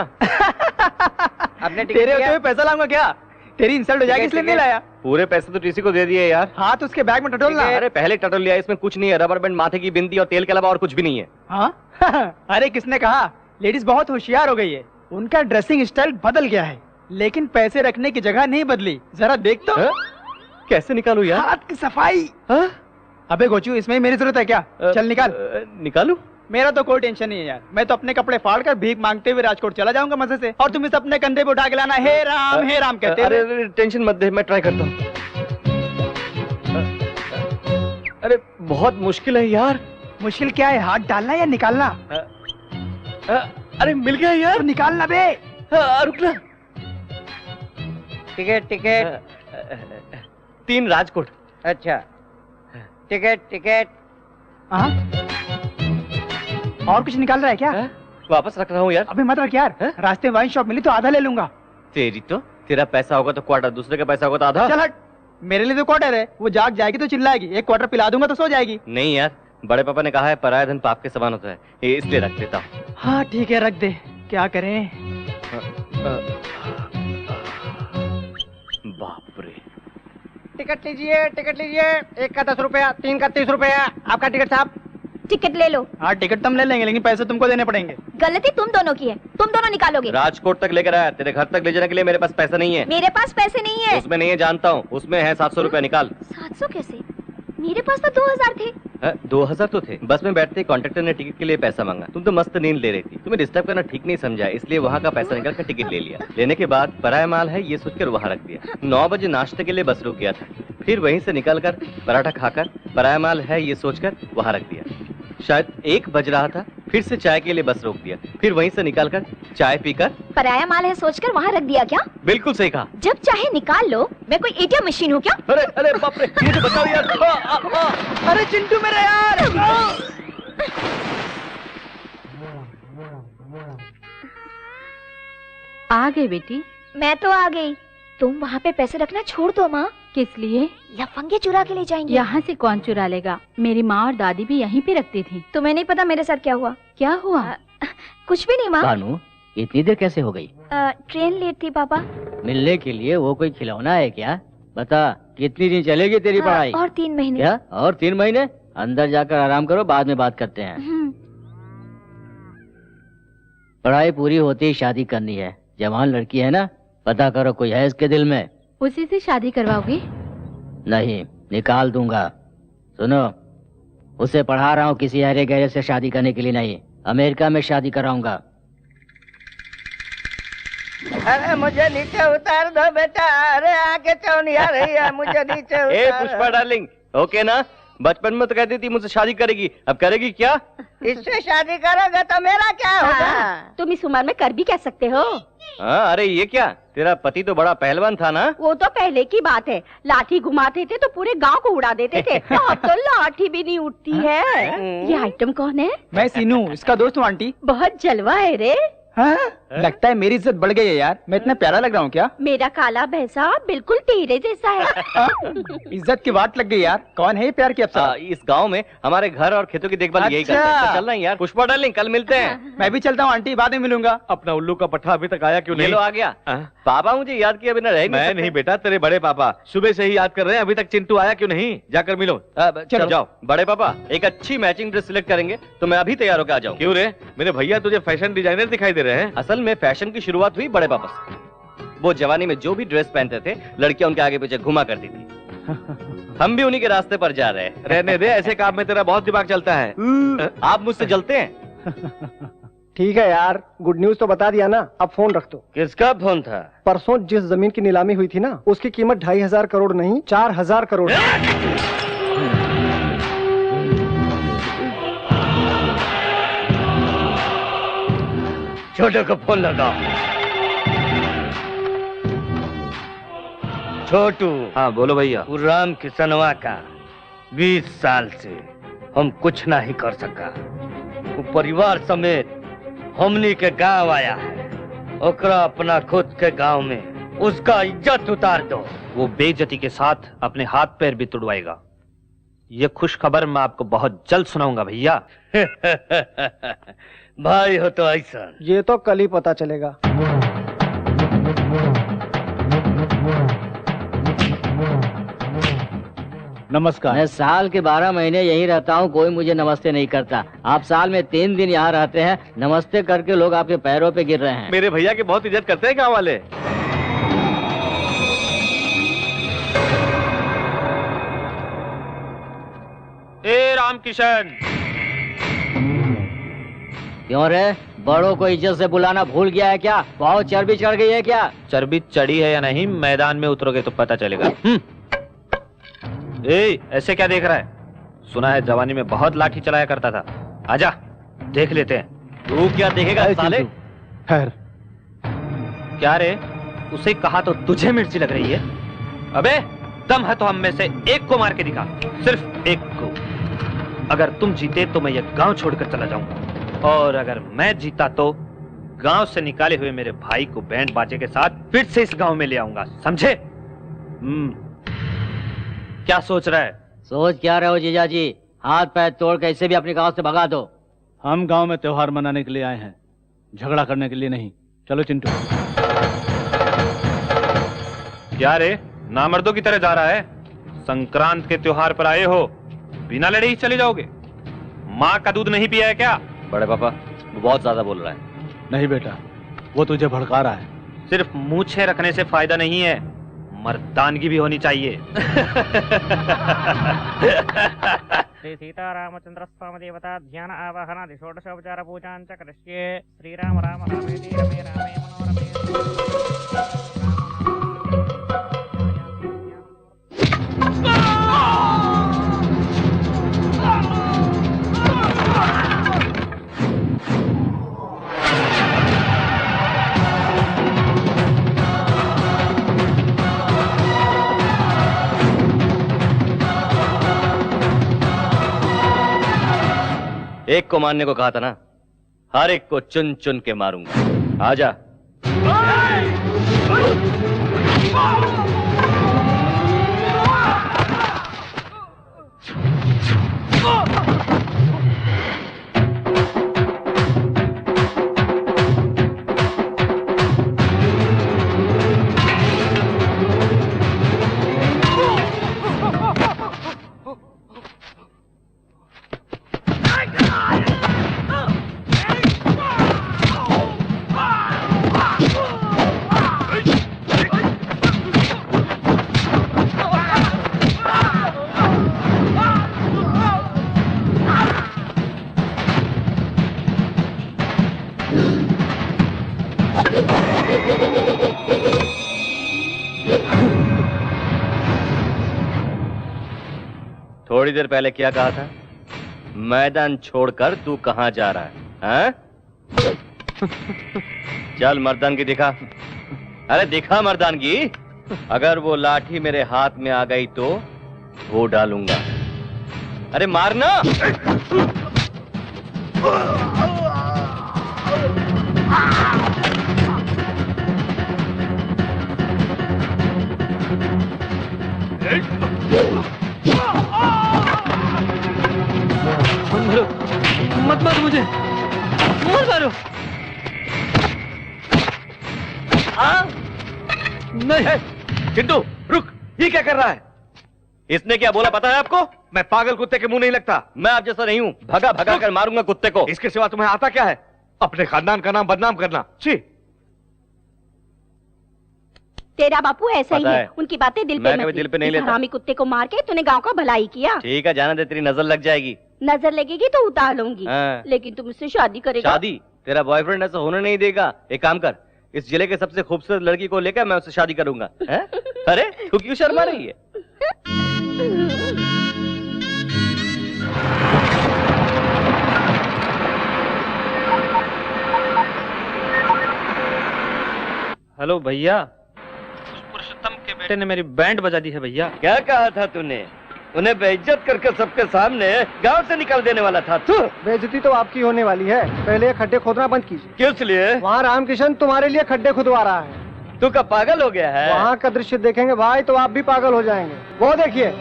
आपने टिकट तेरे होते हुए पैसा लाऊंगा क्या? तेरी इंसल्ट हो जाएगी इसलिए नहीं लाया। पूरे पैसे तो टीसी को दे दिए यार। हाँ तो उसके बैग में टटोलना। अरे पहले टटोल लिया, इसमें कुछ नहीं है, रबर बैंड, माथे की बिंदी और तेल के अलावा और कुछ भी नहीं है। हाँ? अरे किसने कहा? लेडीज बहुत होशियार हो गई है, उनका ड्रेसिंग स्टाइल बदल गया है, लेकिन पैसे रखने की जगह नहीं बदली। जरा देख तो। कैसे निकालू यार? हाथ की सफाई। अबे गोचू, इसमें ही मेरी जरूरत है क्या? चल निकाल। निकालू? मेरा तो कोई टेंशन नहीं है यार, मैं तो अपने कपड़े फाड़ कर भीख मांगते हुए राजकोट चला जाऊंगा मजे से, और तुम इसे अपने कंधे पे उठा के लाना हे राम कहते। अरे टेंशन मत दे, मैं ट्राई करता हूँ। अरे बहुत मुश्किल है यार। मुश्किल क्या है, हाथ डालना या निकालना? अरे मिल गया यार। तो निकालना बे। रुकना। टिकट। 3 राजकोट। अच्छा, टिकट। हाँ, और कुछ निकाल रहा है क्या? वापस रख रहा हूँ यार। अबे मत रख यार, रास्ते में वाइन शॉप मिली तो आधा ले लूंगा। तेरी तो, तेरा पैसा होगा तो क्वार्टर, दूसरे का पैसा होगा तो आधा। चल हट, मेरे लिए तो क्वार्टर है, वो जाग जाएगी तो चिल्लाएगी, 1 क्वार्टर पिला दूंगा तो सो जाएगी। नहीं यार, बड़े पापा ने कहा है पराया धन पाप के समान होता है, इसलिए रख देता हूँ। हाँ ठीक है, रख दे, क्या करें। बाप रे। टिकट लीजिए। 1 का 10 रुपया, 3 का 30 रुपया। आपका टिकट साहब। टिकट ले लो। हाँ टिकट तुम ले लेंगे, लेकिन पैसे तुमको देने पड़ेंगे। गलती तुम दोनों की है, तुम दोनों निकालोगे। राजकोट तक लेकर आया, तेरे घर तक ले जाने के लिए मेरे पास पैसा नहीं है। मेरे पास पैसे नहीं है। उसमें नहीं है जानता हूँ, उसमें है 700 रुपया। निकाल। 700 कैसे? मेरे पास तो 2000 थे। 2000 तो थे। बस में बैठते कॉन्ट्रैक्टर ने टिकट के लिए पैसा मांगा। तुम तो मस्त नींद ले रही थी, तुम्हें डिस्टर्ब करना ठीक नहीं समझा, इसलिए वहाँ का पैसा निकाल कर टिकट ले लिया। लेने के बाद पराया माल है ये सोचकर वहाँ रख दिया। 9 बजे नाश्ते के लिए बस रुक गया था, फिर वहीं से निकल कर पराठा खाकर पराया माल है ये सोचकर वहाँ रख दिया। शायद 1 बज रहा था, फिर से चाय के लिए बस रोक दिया, फिर वहीं से निकालकर चाय पीकर पराया माल है सोचकर वहाँ रख दिया क्या? बिल्कुल सही कहा। जब चाहे निकाल लो, मैं कोई एटीएम मशीन हूँ क्या? अरे अरे बाप रे, ये तो बताओ यार। अरे चिंटू मेरा यार। आ गई बेटी? मैं तो आ गई। तुम वहाँ पे पैसे रखना छोड़ दो माँ। किस लिए? लफंगे चुरा के ले जाएंगे। यहाँ से कौन चुरा लेगा? मेरी माँ और दादी भी यहीं पे रखती थी। तुम्हें नहीं पता मेरे साथ क्या हुआ? क्या हुआ? कुछ भी नहीं माँ। भानु, इतनी देर कैसे हो गई? ट्रेन लेट थी पापा। मिलने के लिए वो कोई खिलौना है क्या? बता, कितनी दिन चलेगी तेरी पढ़ाई? और 3 महीने। क्या? और 3 महीने? अंदर जाकर आराम करो, बाद में बात करते हैं। पढ़ाई पूरी होते ही शादी करनी है। जवान लड़की है ना, पता करो कोई है इसके दिल में। उसी से शादी करवाओगे? नहीं, निकाल दूंगा। सुनो, उसे पढ़ा रहा हूँ किसी हरे गहरे से शादी करने के लिए नहीं, अमेरिका में शादी कराऊंगा। अरे मुझे नीचे उतार दो बेटा। अरे आगे चौनी आ रही है, मुझे नीचे उतार। ए पुष्पा डार्लिंग, ओके ना? बचपन में तो कहती थी मुझसे शादी करेगी, अब करेगी क्या? इससे शादी करोगे तो मेरा क्या होगा? तुम इस उम्र में कर भी कह सकते हो। हाँ, अरे ये क्या, तेरा पति तो बड़ा पहलवान था ना? वो तो पहले की बात है, लाठी घुमाते थे तो पूरे गांव को उड़ा देते थे। अब तो लाठी भी नहीं उठती है। ये आइटम कौन है? मैं सीनू, इसका दोस्त हूँ आंटी। बहुत जलवा है रे। हाँ? लगता है मेरी इज्जत बढ़ गई है यार। मैं इतना प्यारा लग रहा हूँ क्या? मेरा काला भैंसा बिल्कुल तेरे जैसा है। इज्जत की बात लग गई यार। कौन है ये प्यार की अप्सरा? इस गांव में हमारे घर और खेतों की देखभाल यही करते हैं। तो चल रहा है यार। पुष्पा डार्लिंग, कल मिलते हैं। मैं भी चलता हूँ आंटी, बाद में मिलूंगा। अपना उल्लू का पट्टा अभी तक आया क्यों नहीं? आ गया। पापा मुझे याद किया बिना रह मैं नहीं बेटा, तेरे बड़े पापा सुबह से ही याद कर रहे हैं, अभी तक चिंटू आया क्यों नहीं? जाकर मिलो। चलो जाओ। बड़े पापा, एक अच्छी मैचिंग ड्रेस सिलेक्ट करेंगे तो मैं अभी तैयार होकर आ जाऊँ। क्यों रे, मेरे भैया तुझे फैशन डिजाइनर दिखाई दे रहे हैं। असल में फैशन की शुरुआत हुई बड़े पापा से। वो जवानी में जो भी ड्रेस पहनते थे, लड़कियां उनके आगे पीछे घुमा करती थी। हम भी उन्हीं के रास्ते पर जा रहे हैं। रहने दे, ऐसे काम में तेरा बहुत दिमाग चलता है। आप मुझसे जलते हैं? ठीक है यार, गुड न्यूज तो बता दिया ना, अब फोन रख दो। किसका फोन था? परसों जिस जमीन की नीलामी हुई थी ना, उसकी कीमत 2500 करोड़ नहीं 4000 करोड़। छोटे को फोन लगा। छोटू। हाँ बोलो भैया। राम किसनवा का 20 साल से हम कुछ नहीं कर सका। वो परिवार समेत हमनी के गांव आया है, ओकरा अपना खुद के गांव में उसका इज्जत उतार दो। वो बेइज्जती के साथ अपने हाथ पैर भी तुड़वाएगा। ये खुश खबर मैं आपको बहुत जल्द सुनाऊंगा भैया। भाई हो तो ऐसा। ये तो कल ही पता चलेगा। नमस्कार। मैं साल के 12 महीने यहीं रहता हूँ, कोई मुझे नमस्ते नहीं करता। आप साल में 3 दिन यहाँ रहते हैं, नमस्ते करके लोग आपके पैरों पे गिर रहे हैं। मेरे भैया की बहुत इज्जत करते हैं गाँव वाले। ए रामकिशन। क्यों रे, बड़ों को इज्जत से बुलाना भूल गया है क्या? बहुत चर्बी चढ़ गई है क्या? चर्बी चढ़ी है या नहीं, मैदान में उतरोगे तो पता चलेगा। ए, ऐसे क्या देख रहा है? सुना है जवानी में बहुत लाठी चलाया करता था। आजा, देख लेते हैं। तू क्या देखेगा साले? खैर। क्या रे, उसे कहा तो तुझे मिर्ची लग रही है? अबे, दम है तो हम में से एक को मार के दिखा, सिर्फ एक को। अगर तुम जीते तो मैं ये गांव छोड़कर चला जाऊंगा, और अगर मैं जीता तो गांव से निकाले हुए मेरे भाई को बैंड बाजे के साथ फिर से इस गांव में ले आऊंगा, समझे? क्या सोच रहा है? सोच क्या रहे हो जीजा जी? हाथ पैर तोड़ के इसे भी अपने गांव से भगा दो। हम गांव में त्योहार मनाने के लिए आए हैं, झगड़ा करने के लिए नहीं। चलो चिंटू। क्या रे, नामर्दों की तरह जा रहा है? संक्रांत के त्योहार पर आए हो, बिना लड़े ही चले जाओगे? माँ का दूध नहीं पिया है क्या? बड़े पापा, वो बहुत ज्यादा बोल रहा है। नहीं बेटा, वो तुझे भड़का रहा है। सिर्फ मूछें रखने से फायदा नहीं है, मर्दानगी भी होनी चाहिए। श्री सीतारामचंद्र स्वामी देवता ध्यान आवाहनादि षोडशोपचार पूजां च करिष्ये। श्रीराम राम रामेति रमे रामे मनोरमे। एक को मारने को कहा था ना, हर एक को चुन चुन के मारूंगा। आजा। थोड़ी देर पहले क्या कहा था? मैदान छोड़कर तू कहां जा रहा है? हाँ? चल मर्दानगी दिखा। अरे दिखा मर्दानगी। अगर वो लाठी मेरे हाथ में आ गई तो वो डालूंगा। अरे मारना। मत मारो मुझे, मत मारो। नहीं चिंटू रुक, ये क्या कर रहा है? इसने क्या बोला पता है आपको? मैं पागल कुत्ते के मुंह नहीं लगता। मैं आप जैसा नहीं हूं, भगा भगा कर मारूंगा कुत्ते को। इसके सिवा तुम्हें आता क्या है? अपने खानदान का नाम बदनाम करना। छी। तेरा बापू ऐसा ही है, उनकी बातें दिल पे मत दिल पे नहीं लेता। हरामी कुत्ते को मार के तूने गांव का भलाई किया। ठीक है, जाना दे, तेरी नजर लग जाएगी। नजर लगेगी तो उतार लूंगी। हाँ। लेकिन तुम मुझसे शादी करेगा? शादी? तेरा बॉयफ्रेंड ऐसा होने नहीं देगा। एक काम कर, इस जिले के सबसे खूबसूरत लड़की को लेकर मैं उससे शादी करूंगा। अरे तू क्यों शर्मा रही है? हेलो भैया, उस पुरुषोत्तम के बेटे ने मेरी बैंड बजा दी है भैया। क्या कहा था तूने? उन्हें बेइज्जत करके सबके सामने गांव से निकाल देने वाला था तू। बेइज्जती तो आपकी होने वाली है। पहले खड्डे खोदना बंद कीजिए। किस लिए? वहाँ रामकिशन तुम्हारे लिए खड्डे खुदवा रहा है। तू क्या पागल हो गया है? वहाँ का दृश्य देखेंगे भाई तो आप भी पागल हो जाएंगे। वो देखिए।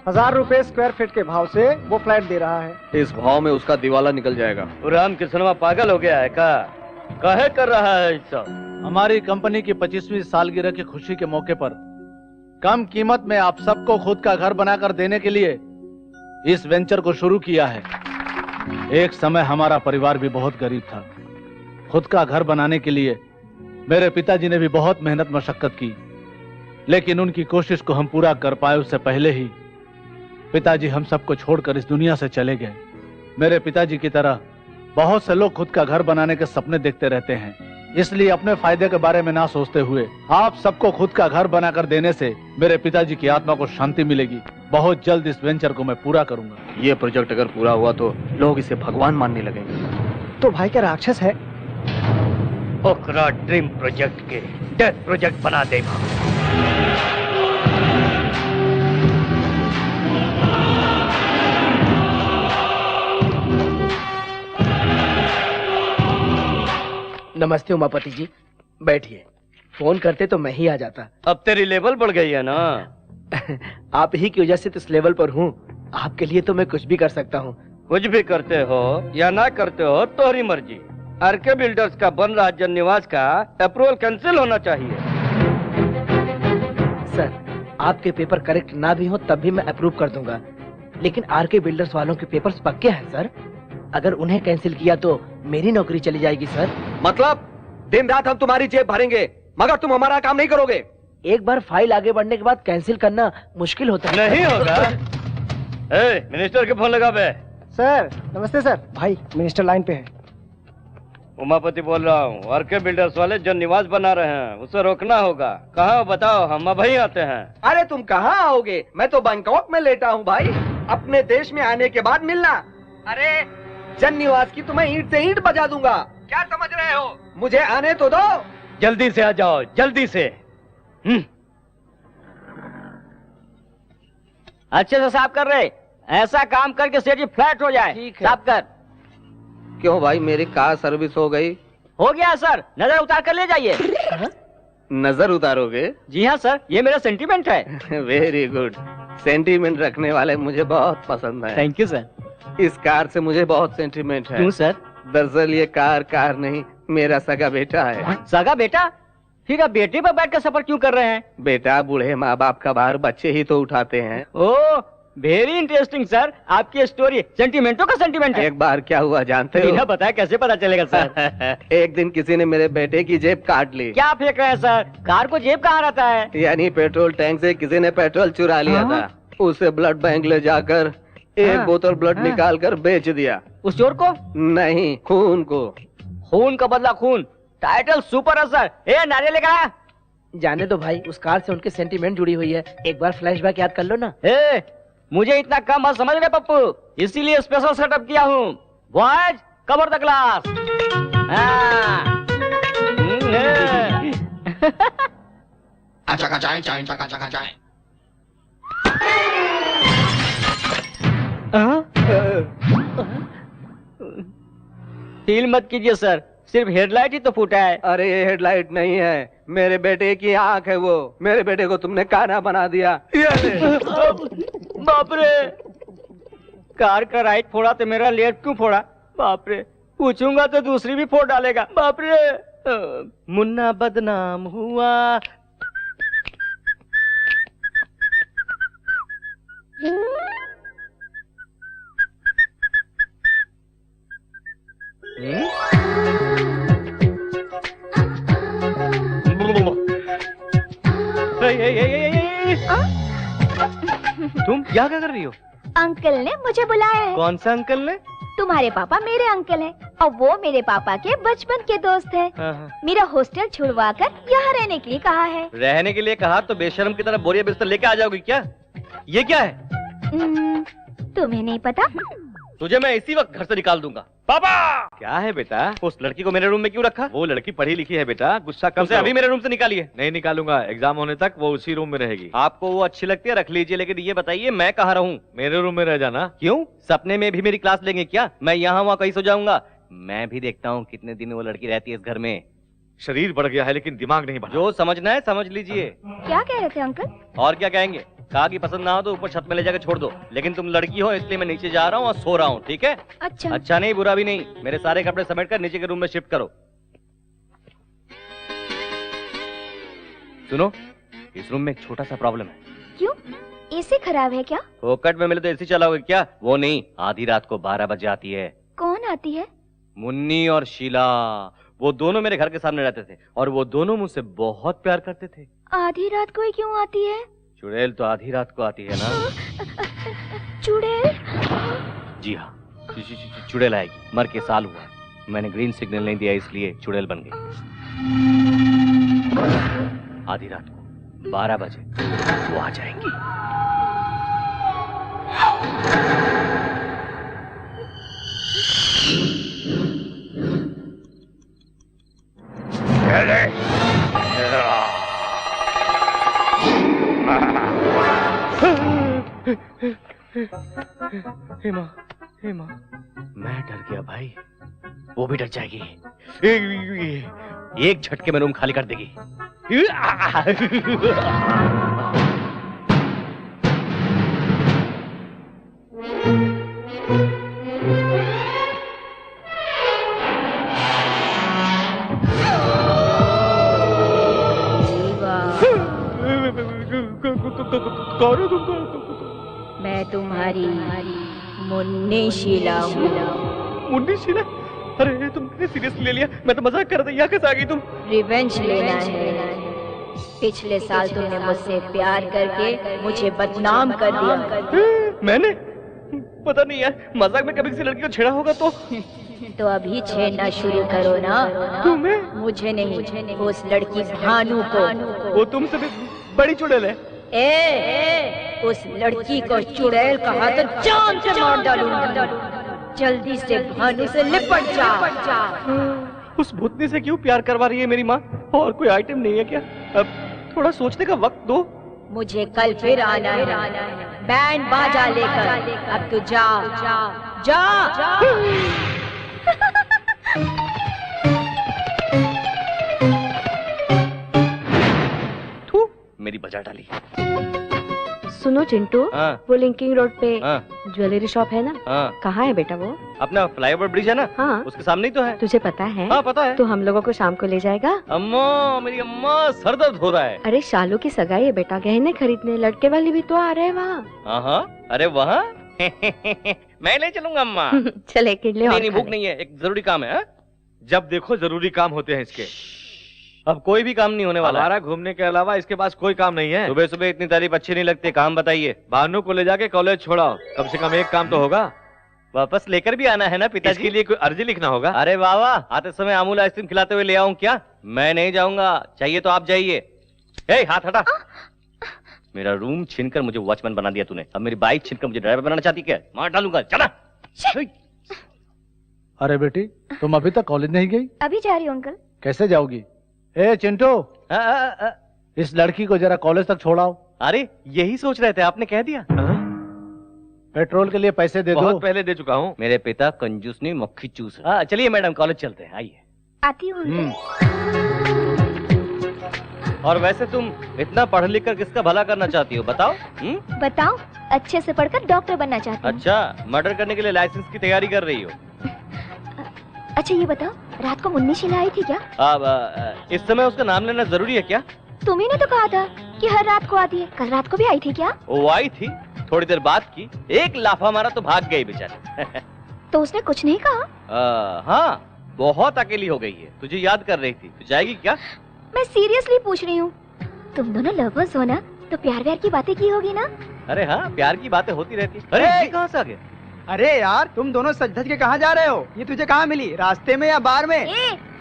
₹1000 स्क्वायर फीट के भाव से वो फ्लैट दे रहा है। इस भाव में उसका दिवाला निकल जाएगा। राम किसनवा पागल हो गया है का? काहे कर रहा है सब? हमारी कंपनी की 25वीं सालगिरह की खुशी के मौके पर कम कीमत में आप सबको खुद का घर बनाकर देने के लिए इस वेंचर को शुरू किया है। एक समय हमारा परिवार भी बहुत गरीब था। खुद का घर बनाने के लिए मेरे पिताजी ने भी बहुत मेहनत मशक्कत की, लेकिन उनकी कोशिश को हम पूरा कर पाए उससे पहले ही पिताजी हम सबको छोड़कर इस दुनिया से चले गए। मेरे पिताजी की तरह बहुत से लोग खुद का घर बनाने के सपने देखते रहते हैं, इसलिए अपने फायदे के बारे में ना सोचते हुए आप सबको खुद का घर बनाकर देने से मेरे पिताजी की आत्मा को शांति मिलेगी। बहुत जल्द इस वेंचर को मैं पूरा करूंगा। ये प्रोजेक्ट अगर पूरा हुआ तो लोग इसे भगवान मानने लगेंगे। तो भाई क्या राक्षस है? ओकरा ड्रीम प्रोजेक्ट के डेथ प्रोजेक्ट बना देगा। नमस्ते उमापति जी, बैठिए। फोन करते तो मैं ही आ जाता। अब तेरी लेवल बढ़ गई है ना। आप ही की वजह से तो इस लेवल पर हूँ। आपके लिए तो मैं कुछ भी कर सकता हूँ। कुछ भी करते हो या ना करते हो तुम्हारी मर्जी। आरके बिल्डर्स का बन रहा जन निवास का अप्रूवल कैंसिल होना चाहिए। सर, आपके पेपर करेक्ट ना भी हो तब भी मैं अप्रूव कर दूंगा, लेकिन आरके बिल्डर्स वालों के पेपर्स पक्के हैं सर। अगर उन्हें कैंसिल किया तो मेरी नौकरी चली जाएगी सर। मतलब दिन रात हम तुम्हारी जेब भरेंगे मगर तुम हमारा काम नहीं करोगे? एक बार फाइल आगे बढ़ने के बाद कैंसिल करना मुश्किल होता है। नहीं होगा। मिनिस्टर के फोन लगा बे। सर नमस्ते सर। भाई मिनिस्टर लाइन पे है। उमापति बोल रहा हूँ। आरके बिल्डर्स वाले जो निवास बना रहे हैं उसे रोकना होगा। कहाँ बताओ, हम अब ही आते हैं। अरे तुम कहाँ आओगे, मैं तो बैंकॉक में लेटा हूँ भाई। अपने देश में आने के बाद मिलना। अरे जन निवास की तुम्हें ईंट से ईंट बजा दूंगा। क्या समझ रहे हो? मुझे आने तो दो। जल्दी से आ जाओ, जल्दी से। अच्छे से साफ कर रहे, ऐसा काम करके सेठ जी फ्लैट हो जाए। ठीक है। साफ कर। क्यों भाई, मेरी कार सर्विस हो गई? हो गया सर, नजर उतार कर ले जाइए। नजर उतारोगे? जी हाँ सर, ये मेरा सेंटीमेंट है। Very good. सेंटीमेंट रखने वाले मुझे बहुत पसंद है। Thank you sir. इस कार से मुझे बहुत सेंटीमेंट है। क्यों सर? दरअसल ये कार नहीं, मेरा सगा बेटा है। सगा बेटा? फिर आप बेटे पर बैठ कर सफर क्यों कर रहे हैं? बेटा बूढ़े माँ बाप का भार बच्चे ही तो उठाते हैं। ओह वेरी इंटरेस्टिंग सर, आपकी स्टोरी सेंटीमेंटों का सेंटीमेंट है। एक बार क्या हुआ जानते हो? बिना बताए कैसे पता चलेगा सर? एक दिन किसी ने मेरे बेटे की जेब काट ली। क्या फेंक रहे हैं सर? कार को जेब कहाँ रहता है? यानी पेट्रोल टैंक से किसी ने पेट्रोल चुरा लिया था। उसे ब्लड बैंक ले जाकर एक बोतल ब्लड निकाल कर बेच दिया। उस चोर को? नहीं, खून को। खून का बदला खून, टाइटल सुपर है सर। ए नारियल लेकर आया। जाने दो भाई, उस कार से उनके सेंटीमेंट जुड़ी हुई है। एक बार फ्लैशबैक याद कर लो ना। मुझे इतना कम मत समझ रहे पप्पू, इसीलिए स्पेशल सेटअप किया हूँ। Boys cover the glass. Feel मत कीजिए सर, सिर्फ हेडलाइट ही तो फूटा है। अरे ये हेडलाइट नहीं है, मेरे बेटे की आंख है वो। मेरे बेटे को तुमने काना बना दिया। बाप रे, कार का राइट फोड़ा तो मेरा लेफ्ट क्यों फोड़ा? बाप रे, पूछूंगा तो दूसरी भी फोड़ डालेगा। बाप रे, मुन्ना बदनाम हुआ। तुम क्या कर रही हो? अंकल ने मुझे बुलाया है। कौन सा अंकल ने? तुम्हारे पापा मेरे अंकल हैं और वो मेरे पापा के बचपन के दोस्त हैं। मेरा हॉस्टल छुड़वा कर यहाँ रहने के लिए कहा है। रहने के लिए कहा तो बेशर्म की तरह बोरिया बिस्तर लेके आ जाओगी क्या? ये क्या है? तुम्हें नहीं पता? तुझे मैं इसी वक्त घर से निकाल दूंगा। पापा! क्या है बेटा? उस लड़की को मेरे रूम में क्यों रखा? वो लड़की पढ़ी लिखी है बेटा, गुस्सा कम से अभी मेरे रूम से निकालिए। नहीं निकालूंगा, एग्जाम होने तक वो उसी रूम में रहेगी। आपको वो अच्छी लगती है रख लीजिए, लेकिन ये बताइए मैं कहाँ रहूं? मेरे रूम में रह जाना। क्यों? सपने में भी मेरी क्लास लेंगे क्या? मैं यहाँ वहाँ कहीं सो जाऊंगा। मैं भी देखता हूँ कितने दिन वो लड़की रहती है इस घर में। शरीर बढ़ गया है लेकिन दिमाग नहीं बढ़ा। जो समझना है समझ लीजिए। क्या कह रहे थे अंकल? और क्या कहेंगे? कहा कि पसंद ना हो तो ऊपर छत में ले जाकर छोड़ दो, लेकिन तुम लड़की हो इसलिए मैं नीचे जा रहा हूँ और सो रहा हूँ, ठीक है? अच्छा। अच्छा नहीं बुरा भी नहीं। मेरे सारे कपड़े समेट कर नीचे के रूम में शिफ्ट करो। सुनो, इस रूम में एक छोटा सा प्रॉब्लम है। क्यों? एसी खराब है क्या? फोकट में मिले तो एसी चलाओगे क्या? वो नहीं, आधी रात को 12 बजे आती है। कौन आती है? मुन्नी और शीला, वो दोनों मेरे घर के सामने रहते थे और वो दोनों मुझसे बहुत प्यार करते थे। आधी रात को ही क्यों आती है? चुड़ैल तो आधी रात को आती है ना। चुड़ैल? जी हाँ, चुड़ैल आएगी। मर के साल हुआ, मैंने ग्रीन सिग्नल नहीं दिया इसलिए चुड़ैल बन गई। आधी रात को 12 बजे वो आ जाएंगी। हेमा, हेमा, मैं डर गया भाई, वो भी डर जाएगी। एक झटके में रूम खाली कर देगी। मैं तुम्हारी मुन्नी शीला हूँ। मुन्नी शीला? अरे तुमने सीरियसली ले लिया? मैं तो मजाक कर रही। यहाँ कैसे आ गई तुम? रिवेंज लेना है। पिछले साल तुमने मुझसे प्यार करके मुझे बदनाम कर दिया। मैंने पता नहीं यार, मजाक में कभी किसी लड़की को छेड़ा होगा तो अभी छेड़ना शुरू करो ना। तुम्हें? मुझे नहीं, उस लड़की भानु को। वो तुमसे भी बड़ी चुड़ैल है। उस लड़की को चुड़ैल कहा तो जान से मार डालूंगा। जल्दी से भानु से लिपट जा। उस भूतनी से क्यों प्यार करवा रही है मेरी माँ? और कोई आइटम नहीं है क्या? अब थोड़ा सोचने का वक्त दो। मुझे कल फिर आना है, बैंड बाजा लेकर। अब तू जा जा जा। तू मेरी बजा डाली। सुनो चिंटू, वो लिंकिंग रोड पे ज्वेलरी शॉप है ना? कहाँ है बेटा वो? अपना फ्लाईओवर ब्रिज है ना? हाँ, उसके सामने ही तो है। तुझे पता है? हाँ पता है। तो हम लोगों को शाम को ले जाएगा? अम्मा, मेरी अम्मा, सर दर्द हो रहा है। अरे शालू की सगाई है बेटा, गहने खरीदने। लड़के वाले भी तो आ रहे हैं वहाँ। हाँ, अरे वहाँ मैं ले चलूंगा अम्मा। चल एक इडली। नहीं, भूख नहीं है, एक जरूरी काम है। जब देखो जरूरी काम होते हैं इसके। अब कोई भी काम नहीं होने वाला। हमारा घूमने के अलावा इसके पास कोई काम नहीं है। सुबह सुबह इतनी तारीफ अच्छी नहीं लगती। काम बताइए। भानु को ले जाके कॉलेज छोड़ाओ, कम से कम एक काम तो होगा। वापस लेकर भी आना है ना पिताजी? इसके लिए कोई अर्जी लिखना होगा। अरे वाह वाह, आते समय अमूल आइसक्रीम खिलाते हुए ले आऊं क्या? मैं नहीं जाऊंगा, चाहिए तो आप जाइए। हाथ हटा। मेरा रूम छीनकर मुझे वॉचमैन बना दिया तूने, अब मेरी बाइक छीनकर मुझे ड्राइवर बनाना चाहती क्या? मार डालूंगा, चला। अरे बेटी, तुम अभी तक कॉलेज नहीं गई? अभी जा रही हूँ अंकल। कैसे जाओगी? चिंटू, इस लड़की को जरा कॉलेज तक छोड़ाओ। अरे यही सोच रहे थे, आपने कह दिया। पेट्रोल के लिए पैसे दे दो। बहुत पहले दे चुका हूँ। मेरे पिता कंजूस नहीं, मक्खी चूस है। चलिए मैडम, कॉलेज चलते हैं, आइए। आती हूँ। और वैसे तुम इतना पढ़ लिख कर किसका भला करना चाहती हो बताओ? बताओ, अच्छे से पढ़कर डॉक्टर बनना चाहती हूँ। अच्छा, मर्डर करने के लिए लाइसेंस की तैयारी कर रही हो? अच्छा ये बताओ, रात को मुन्नी शीला आई थी क्या? अब इस समय उसका नाम लेना जरूरी है क्या? तुम्ही ने तो कहा था कि हर रात को आती है। कल रात को भी आई थी क्या? वो आई थी, थोड़ी देर बात की, एक लाफा मारा तो भाग गई बेचारी। तो उसने कुछ नहीं कहा? हाँ, बहुत अकेली हो गई है, तुझे याद कर रही थी। तू जाएगी क्या? मैं सीरियसली पूछ रही हूँ। तुम दोनों लवर्स हो ना, तो प्यार व्यार की बातें की होगी ना? अरे हाँ, प्यार की बातें होती रहती। अरे कहाँ से आ गए? अरे यार, तुम दोनों सज धज के कहाँ जा रहे हो? ये तुझे कहाँ मिली, रास्ते में या बार में?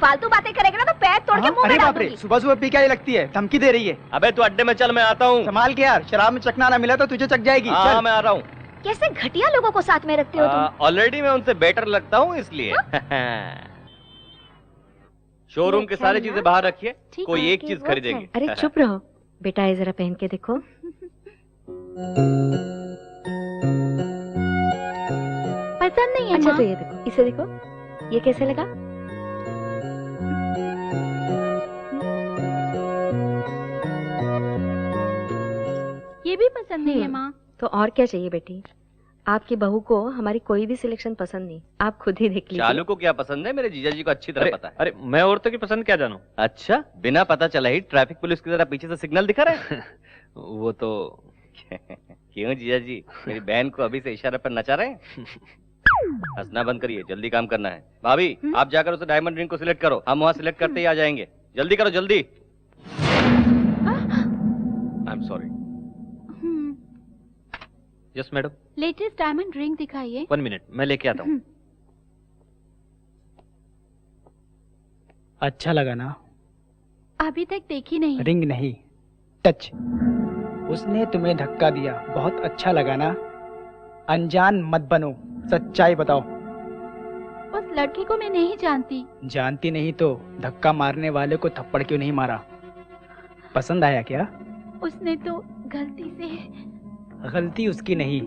फालतू बातें करेगा ना तो पैर तोड़ के मुंह में डाल दूंगी। सुबह सुबह पी के लगती है, धमकी दे रही है। अबे तू अड्डे में चल, मैं आता हूँ। संभाल के यार, शराब में चकना ना मिला तो तुझे चक जाएगी। हाँ, मैं आ रहा हूँ। कैसे घटिया लोगों को साथ में रखते हो तुम? ऑलरेडी मैं उनसे बेटर लगता हूँ इसलिए। शोरूम के सारी चीजें बाहर रखिए, कोई एक चीज खरीदेंगे। अरे चुप रहो बेटा, ये जरा पहन के देखो। पसंद नहीं है? अच्छा तो ये देखो, इसे देखो, ये कैसे लगा? ये भी पसंद नहीं है माँ। तो और क्या चाहिए बेटी? आपकी बहू को हमारी कोई भी सिलेक्शन पसंद नहीं, आप खुद ही देख लीजिए। चालू को क्या पसंद है मेरे जीजा जी को अच्छी तरह पता है। अरे मैं औरतों की पसंद क्या जानूं? अच्छा, बिना पता चला ही ट्रैफिक पुलिस की तरह पीछे से सिग्नल दिखा रहे हैं। वो तो क्यों जीजा जी, मेरी बहन को अभी से इशारे पर नचा रहे हैं? हंसना बंद करिए, जल्दी काम करना है। भाभी आप जाकर उसे डायमंड रिंग को सिलेक्ट करो, हम वहाँ सिलेक्ट करते ही आ जाएंगे। जल्दी करो जल्दी। I am sorry. Yes madam. Latest diamond ring दिखाइए। 1 मिनट, मैं लेके आता हूँ। अच्छा लगा ना? अभी तक देखी नहीं। रिंग नहीं, टच। उसने तुम्हें धक्का दिया, बहुत अच्छा लगा ना? अनजान मत बनो, सच्चाई बताओ। उस लड़की को मैं नहीं जानती। जानती नहीं तो धक्का मारने वाले को थप्पड़ क्यों नहीं मारा? पसंद आया क्या? उसने तो गलती से। गलती उसकी नहीं,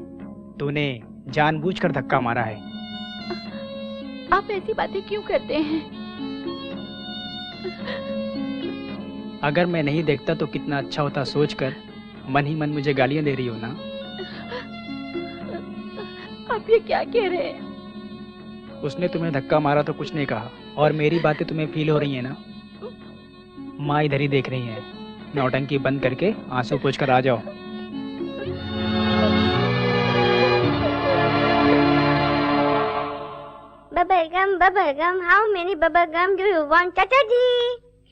तूने जानबूझकर धक्का मारा है। आप ऐसी बातें क्यों करते हैं? अगर मैं नहीं देखता तो कितना अच्छा होता सोचकर मन ही मन मुझे गालियां दे रही हो ना? आप ये क्या कह रहे हैं? उसने तुम्हें धक्का मारा तो कुछ नहीं कहा, और मेरी बातें तुम्हें फील हो रही है ना? माँ इधर ही देख रही है। नौटंकी बंद करके आंसू पोंछकर आ जाओ। Bubble gum, how many bubble gum do you want चाचा जी?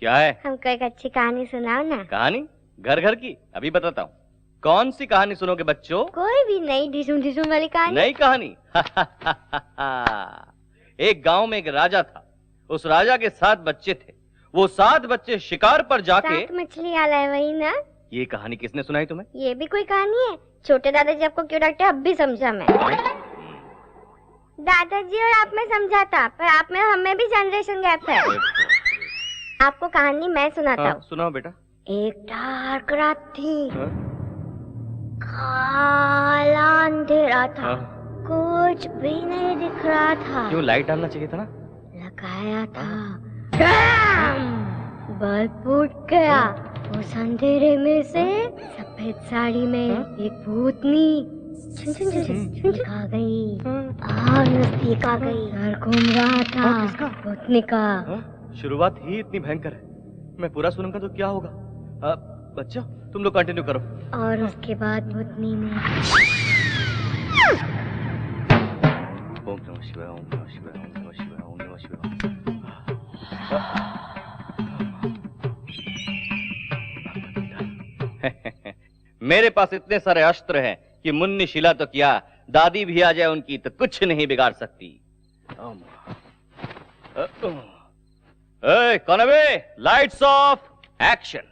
क्या है? हमको एक अच्छी कहानी सुनाओ ना। कहानी? घर घर की? अभी बताता हूँ। कौन सी कहानी सुनोगे बच्चों? कोई भी नई ढिसूम ढिसूम वाली कहानी। नई कहानी? एक गांव में एक राजा था। उस राजा के 7 बच्चे थे। वो 7 बच्चे शिकार पर जाके 7 मछली आला है वही ना? ये कहानी किसने सुनाई तुम्हें? ये भी कोई कहानी है? छोटे दादाजी आपको क्यों डांटे अब भी समझा मैं। दादाजी और आप में समझा था, पर आप में हमें भी जनरेशन गैप है। आपको कहानी मैं सुनाता हूँ। सुनाओ बेटा। एक डार्क रात थी। काला अंधेरा था। कुछ भी नहीं दिख रहा था। क्यों? लाइट डालना चाहिए था ना। लगाया था, बल्ब फूट गया। उस अंधेरे में से सफेद साड़ी में एक भूतनी आ गई और नजदीक आ गई। सर घूम रहा था भूतनी का। शुरुआत ही इतनी भयंकर है, मैं पूरा सुनूंगा तो क्या होगा। बच्चों तुम लोग कंटिन्यू करो। और उसके बाद भूतनी ने ओम नमः शिवाय, ओम नमः शिवाय, ओम नमः शिवाय, ओम नमः शिवाय। मेरे पास इतने सारे अस्त्र हैं कि मुन्नी शिला तो क्या, दादी भी आ जाए उनकी तो कुछ नहीं बिगाड़ सकती। कौन है बे? Lights off, action.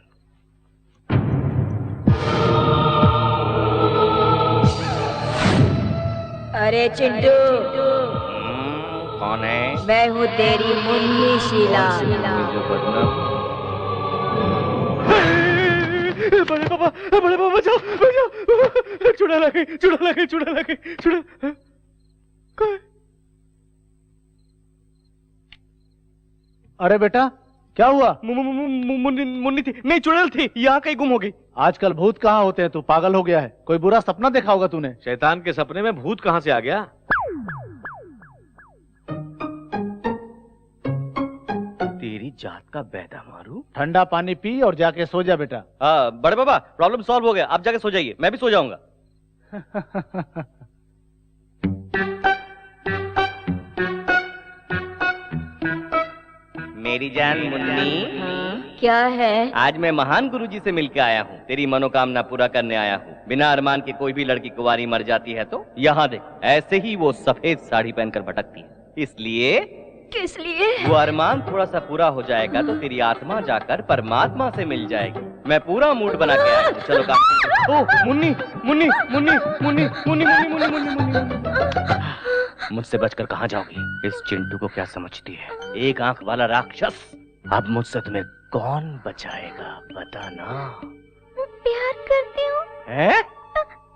अरे चिंटू, कौन है? मैं हूँ तेरी मुन्नी शीला। बड़े पापा बचाओ बचाओ, चुड़ा लगे चुड़ा लगे चुड़ा लगे चुड़ा। अरे बेटा क्या हुआ? मुन्नी थी, नहीं चुड़ैल थी, यहाँ कहीं गुम हो गई। आजकल भूत कहाँ होते हैं? तू पागल हो गया है? कोई बुरा सपना देखा होगा तूने। शैतान के सपने में भूत कहाँ से आ गया? तेरी जात का बैदा मारू। ठंडा पानी पी और जाके सो जा बेटा। हाँ बड़े बाबा, प्रॉब्लम सॉल्व हो गया, आप जाके सो जाइए, मैं भी सो जाऊंगा। मेरी जान मुन्नी। क्या है? आज मैं महान गुरुजी से मिलकर आया हूँ, तेरी मनोकामना पूरा करने आया हूँ। बिना अरमान के कोई भी लड़की कुंवारी मर जाती है तो यहाँ देख, ऐसे ही वो सफेद साड़ी पहनकर भटकती है। इसलिए किस लिए? वो अरमान थोड़ा सा पूरा हो जाएगा तो तेरी आत्मा जाकर परमात्मा से मिल जाएगी। मैं पूरा मूड बना के आया हूँ, चलो काम। ओह मुन्नी मुन्नी मुन्नी मुन्नी मुन्नी मुन्नी मुन्नी मुन्नी मुन्नी। मुझसे बचकर कहाँ जाओगी? इस चिंटू को क्या समझती है? एक आंख वाला राक्षस। अब मुझसे तुम्हें कौन बचाएगा बताना। प्यार करती हूँ। हैं?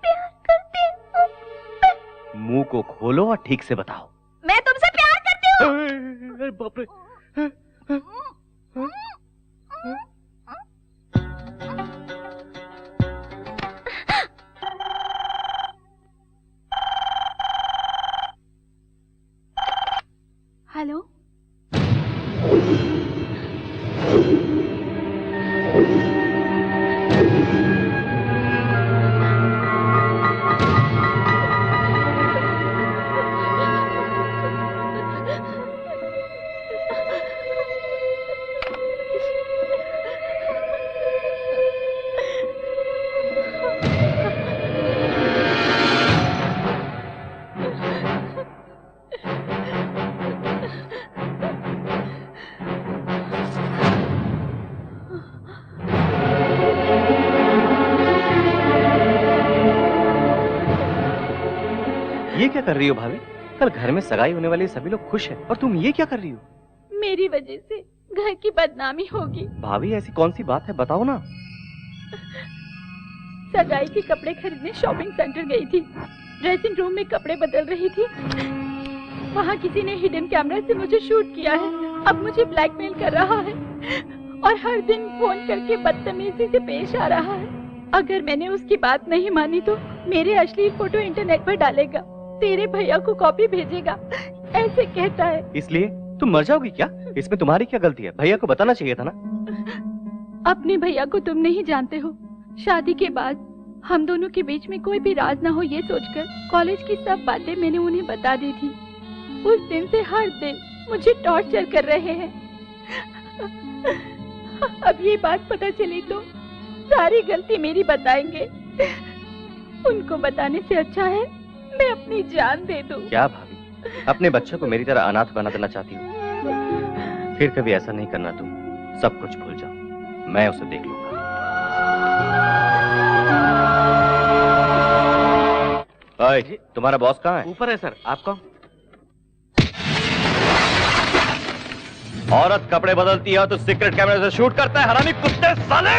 प्यार करती हूँ। मुंह को खोलो और ठीक से बताओ। मैं तुमसे प्यार करती हूँ। अरे बाप रे। हेलो, ये क्या कर रही हो भाभी? कल घर में सगाई होने वाली सभी लोग खुश हैं और तुम ये क्या कर रही हो? मेरी वजह से घर की बदनामी होगी। भाभी ऐसी कौन सी बात है, बताओ ना। सगाई के कपड़े खरीदने शॉपिंग सेंटर गई थी। ड्रेसिंग रूम में कपड़े बदल रही थी। वहाँ किसी ने हिडन कैमरा से मुझे शूट किया है। अब मुझे ब्लैकमेल कर रहा है और हर दिन फोन करके बदतमीजी से पेश आ रहा है। अगर मैंने उसकी बात नहीं मानी तो मेरे अश्लील फोटो इंटरनेट पर डालेगा, तेरे भैया को कॉपी भेजेगा, ऐसे कहता है। इसलिए तुम मर जाओगी क्या? इसमें तुम्हारी क्या गलती है? भैया को बताना चाहिए था ना। अपने भैया को तुम नहीं जानते हो। शादी के बाद हम दोनों के बीच में कोई भी राज ना हो ये सोचकर कॉलेज की सब बातें मैंने उन्हें बता दी थी। उस दिन से हर दिन मुझे टॉर्चर कर रहे हैं। अब ये बात पता चली तो सारी गलती मेरी बताएंगे। उनको बताने से अच्छा है मैं अपनी जान दे दूं। क्या भाभी, अपने बच्चों को मेरी तरह अनाथ बना देना चाहती हो? फिर कभी ऐसा नहीं करना तुम। सब कुछ भूल जाओ, मैं उसे देख लूंगा। ओए, तुम्हारा बॉस कहाँ है? ऊपर है सर। आप कौन? औरत कपड़े बदलती है तो सीक्रेट कैमरे से शूट करता है, हरामी कुत्ते साले!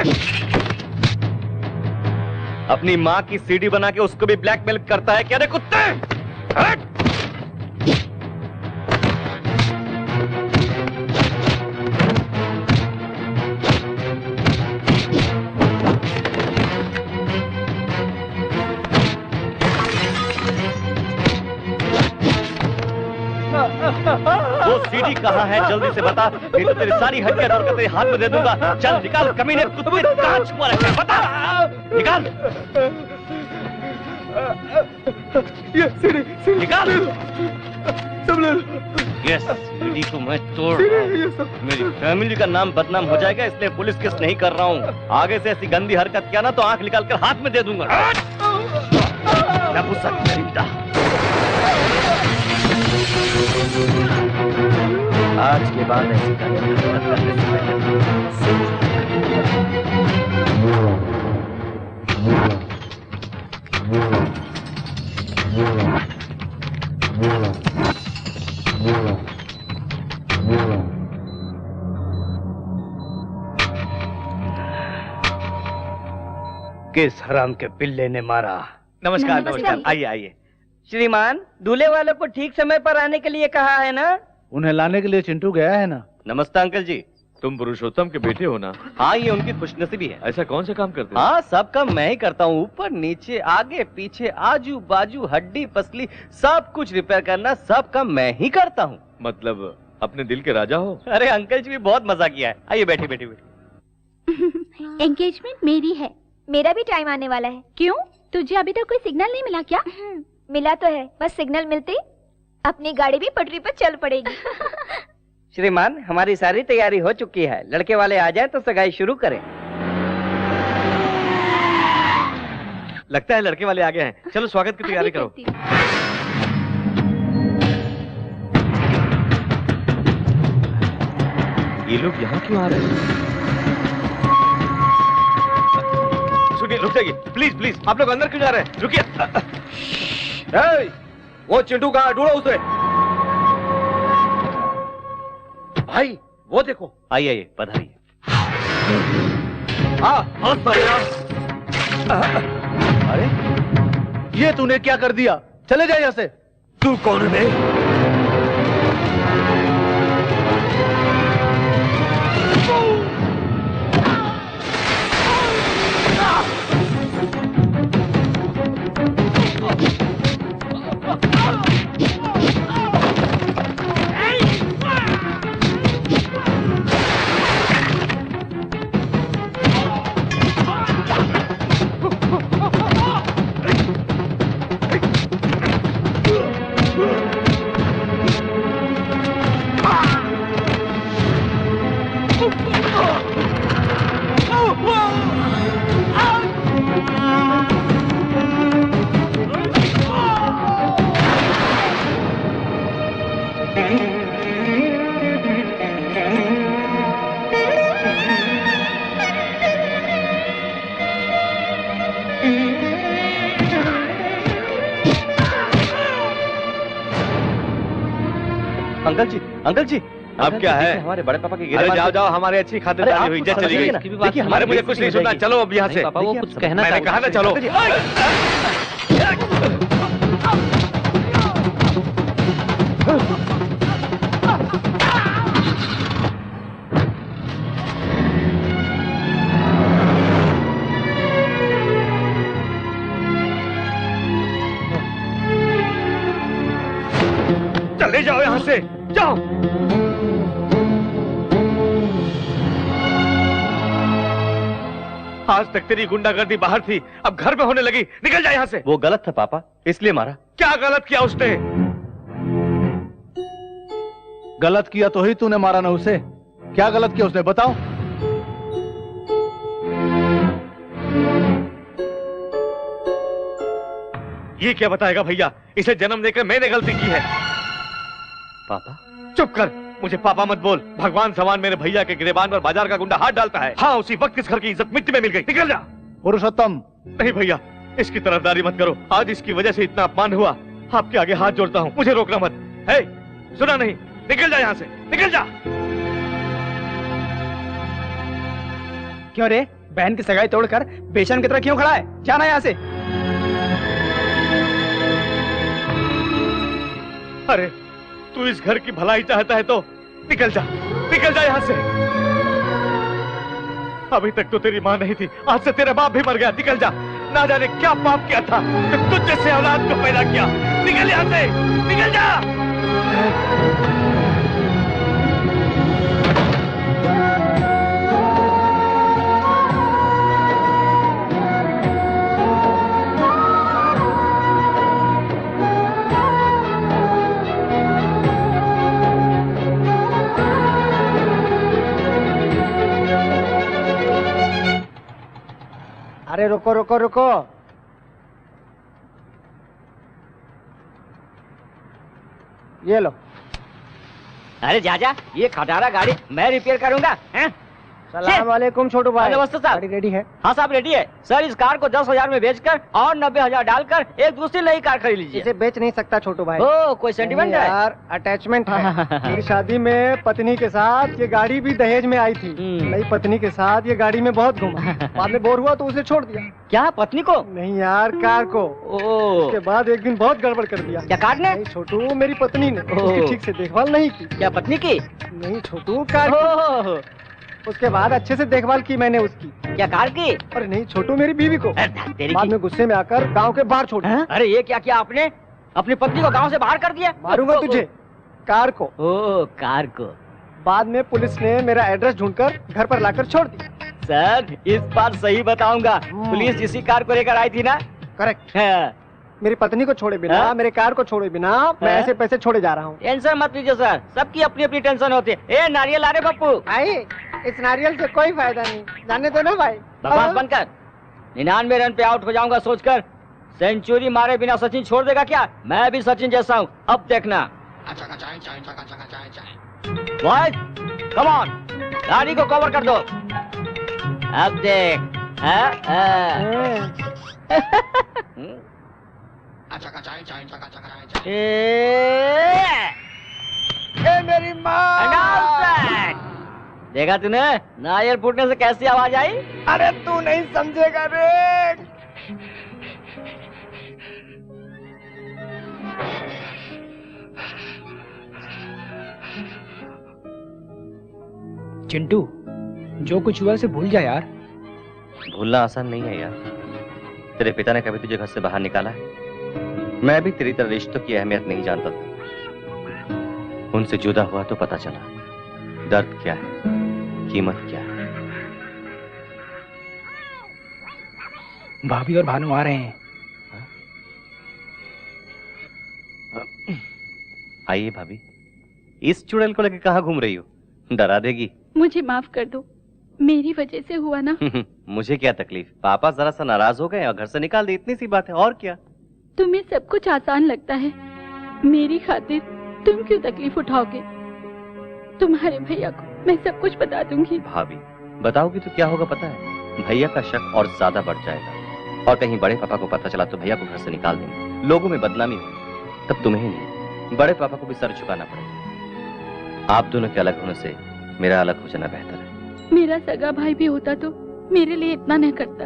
अपनी माँ की सीडी बना के उसको भी ब्लैकमेल करता है क्या रे कुत्ते? हट! वो सीडी कहाँ है जल्दी से बता, नहीं तो तेरी सारी हड्डियां तोड़ कर तेरे हाथ में दे दूंगा। चल निकाल कमीने कुत्ते, कहाँ छुपा रखा है बता, निकाल। ये सीडी निकाल। सब ले लो। ये सीडी को मैं तोड़ रहा हूं। मेरी फैमिली का नाम बदनाम हो जाएगा, इसलिए पुलिस केस नहीं कर रहा हूँ। आगे से ऐसी गंदी हरकत किया ना तो आंख निकाल कर हाथ में दे दूंगा। आज के बाद ऐसी गंदी हरकत करने से पहले किस हराम के पिल्ले ने मारा? नमस्कार नमस्कार, आइए आइए। श्रीमान, दूल्हे वालों को ठीक समय पर आने के लिए कहा है ना? उन्हें लाने के लिए चिंटू गया है ना। नमस्ते अंकल जी। तुम पुरुषोत्तम के बेटे हो ना? हाँ, ये उनकी खुशनसीबी है। ऐसा कौन सा काम करते हो? हाँ, सब काम मैं ही करता हूँ। ऊपर नीचे आगे पीछे आजू बाजू हड्डी पसली सब कुछ रिपेयर करना, सब काम मैं ही करता हूँ। मतलब अपने दिल के राजा हो? अरे अंकल जी भी बहुत मजा किया है। आइए बैठिए बैठिए बैठिए। एंगेजमेंट मेरी है। मेरा भी टाइम आने वाला है। क्यों, तुझे अभी तक कोई सिग्नल नहीं मिला क्या? मिला तो है, बस सिग्नल मिलते ही अपनी गाड़ी भी पटरी पर चल पड़ेगी। श्रीमान, हमारी सारी तैयारी हो चुकी है। लड़के वाले आ जाएं तो सगाई शुरू करें। लगता है लड़के वाले आ गए हैं। चलो स्वागत की तैयारी करो। ये लोग यहाँ क्यों आ रहे हैं? सुनिए, रुक जाइए प्लीज प्लीज। आप लोग अंदर क्यों जा रहे हैं? रुकिए। वो चिंटू कहाँ? ढूंढो उसे। भाई वो देखो। आइए आइए, पधारिए। अरे ये तूने क्या कर दिया? चले जाए यहाँ से। तू कौन है? अंकल जी, अंकल जी। अब क्या है? हमारे बड़े पापा की अरे जाओ जाओ, हमारी अच्छी खातिरदारी हुई, इज्जत चली गई। देखिए हमारे, मुझे कुछ नहीं सुनना। चलो अब यहाँ से। पापा वो कुछ कहना मैंने कहा ना चलो। चले जाओ यहाँ से, जाओ। आज तक तेरी गुंडागर्दी बाहर थी, अब घर में होने लगी। निकल जा यहाँ से। वो गलत था पापा, इसलिए मारा। क्या गलत किया उसने? गलत किया तो ही तूने मारा ना उसे। क्या गलत किया उसने बताओ। ये क्या बताएगा भैया? इसे जन्म देकर मैंने गलती की है। पापा? चुप कर, मुझे पापा मत बोल। भगवान समान मेरे भैया के गिरेबान पर बाजार का गुंडा हाथ डालता है। हाँ, उसी वक्त इस घर की इज्जत मिट्टी में मिल गई। निकल जा। पुरुषोत्तम। नहीं भैया, इसकी तरफदारी मत करो। आज इसकी वजह से इतना अपमान हुआ। आपके आगे हाथ जोड़ता हूँ, मुझे रोकना मत। है, सुना नहीं? निकल जा यहाँ से, निकल जा। क्यों रे, बहन की सगाई तोड़कर बेशन की तरह क्यों खड़ा है? जाना यहाँ से। अरे तू इस घर की भलाई चाहता है तो निकल जा, निकल जा यहाँ से। अभी तक तो तेरी माँ नहीं थी, आज से तेरा बाप भी मर गया। निकल जा। ना जाने क्या पाप किया था कि तुझ जैसे औलाद को पैदा किया। निकल यहाँ से, निकल जा। अरे रुको रुको रुको। ये लो। अरे जाजा, ये खटारा गाड़ी मैं रिपेयर करूंगा। हैं? सलाम वालेकुम छोटू भाई। नमस्ते साहब। गाड़ी रेडी है? हाँ साहब रेडी है। सर इस कार को 10,000 में बेचकर और 90,000 डालकर एक दूसरी नई कार खरीद लीजिए। इसे बेच नहीं सकता छोटू भाई। ओ, कोई सेंटिमेंट है? यार अटैचमेंट है। मेरी शादी में पत्नी के साथ ये गाड़ी भी दहेज में आई थी। नई पत्नी के साथ ये गाड़ी में बहुत घूमा। बाद में बोर हुआ तो उसे छोड़ दिया। क्या पत्नी को? नहीं यार, कार को। उसके बाद एक दिन बहुत गड़बड़ कर दिया। क्या कार ने? नहीं छोटू, मेरी पत्नी ने उसकी ठीक से देखभाल नहीं की। क्या पत्नी की? नहीं छोटू, कार की। उसके बाद अच्छे से देखभाल की मैंने उसकी। क्या कार की? अरे नहीं छोटू, मेरी बीवी को। बाद में गुस्से में आकर गांव के बाहर छोड़ दिया। अरे ये क्या किया आपने? अपनी पत्नी को गांव से बाहर कर दिया? मारूंगा तुझे। कार को। ओ, कार को। बाद में पुलिस ने मेरा एड्रेस ढूंढकर घर पर लाकर छोड़ दिया। सर इस बार सही बताऊंगा, पुलिस इसी कार को लेकर आई थी ना? करेक्ट। मेरी पत्नी को छोड़े बिना, मेरे कार को छोड़े बिना मैं ऐसे पैसे छोड़े जा रहा हूँ। टेंशन मत लीजिए सर, सबकी अपनी अपनी टेंशन होती है। ए नारियल ला रे पप्पू। आई, इस नारियल से कोई फायदा नहीं, जाने दो ना भाई। बकवास बंद कर। 99 रन पे आउट हो जाऊंगा सोचकर सेंचुरी मारे बिना सचिन छोड़ देगा क्या? मैं भी सचिन जैसा हूँ, अब देखना। बॉयज कम ऑन, गाड़ी को कवर कर दो। अब देख। मेरी माँ। देखा तूने नारियल फूटने से कैसी आवाज आई? अरे तू नहीं समझेगा रे। चिंटू, जो कुछ हुआ उसे भूल जा यार। भूलना आसान नहीं है यार। तेरे पिता ने कभी तुझे घर से बाहर निकाला है? मैं भी तेरी तरह रिश्तों की अहमियत नहीं जानता था। उनसे जुदा हुआ तो पता चला दर्द क्या है, कीमत क्या है। भाभी और भानु आ रहे हैं। आइए भाभी। इस चुड़ैल को लेकर कहाँ घूम रही हो? डरा देगी। मुझे माफ कर दो, मेरी वजह से हुआ ना। मुझे क्या तकलीफ, पापा जरा सा नाराज हो गए और घर से निकाल दी, इतनी सी बात है, और क्या। तुम्हें सब कुछ आसान लगता है, मेरी खातिर तुम क्यों तकलीफ उठाओगे? तुम्हारे भैया को मैं सब कुछ बता दूंगी। भाभी बताओगी तो क्या होगा पता है? भैया का शक और ज्यादा बढ़ जाएगा, और कहीं बड़े पापा को पता चला तो भैया को घर से निकाल देंगे, लोगों में बदनामी हो, तब तुम्हें नहीं बड़े पापा को भी सर झुकाना पड़ेगा। आप दोनों के अलग होने से मेरा अलग हो जाना बेहतर है। मेरा सगा भाई भी होता तो मेरे लिए इतना न करता।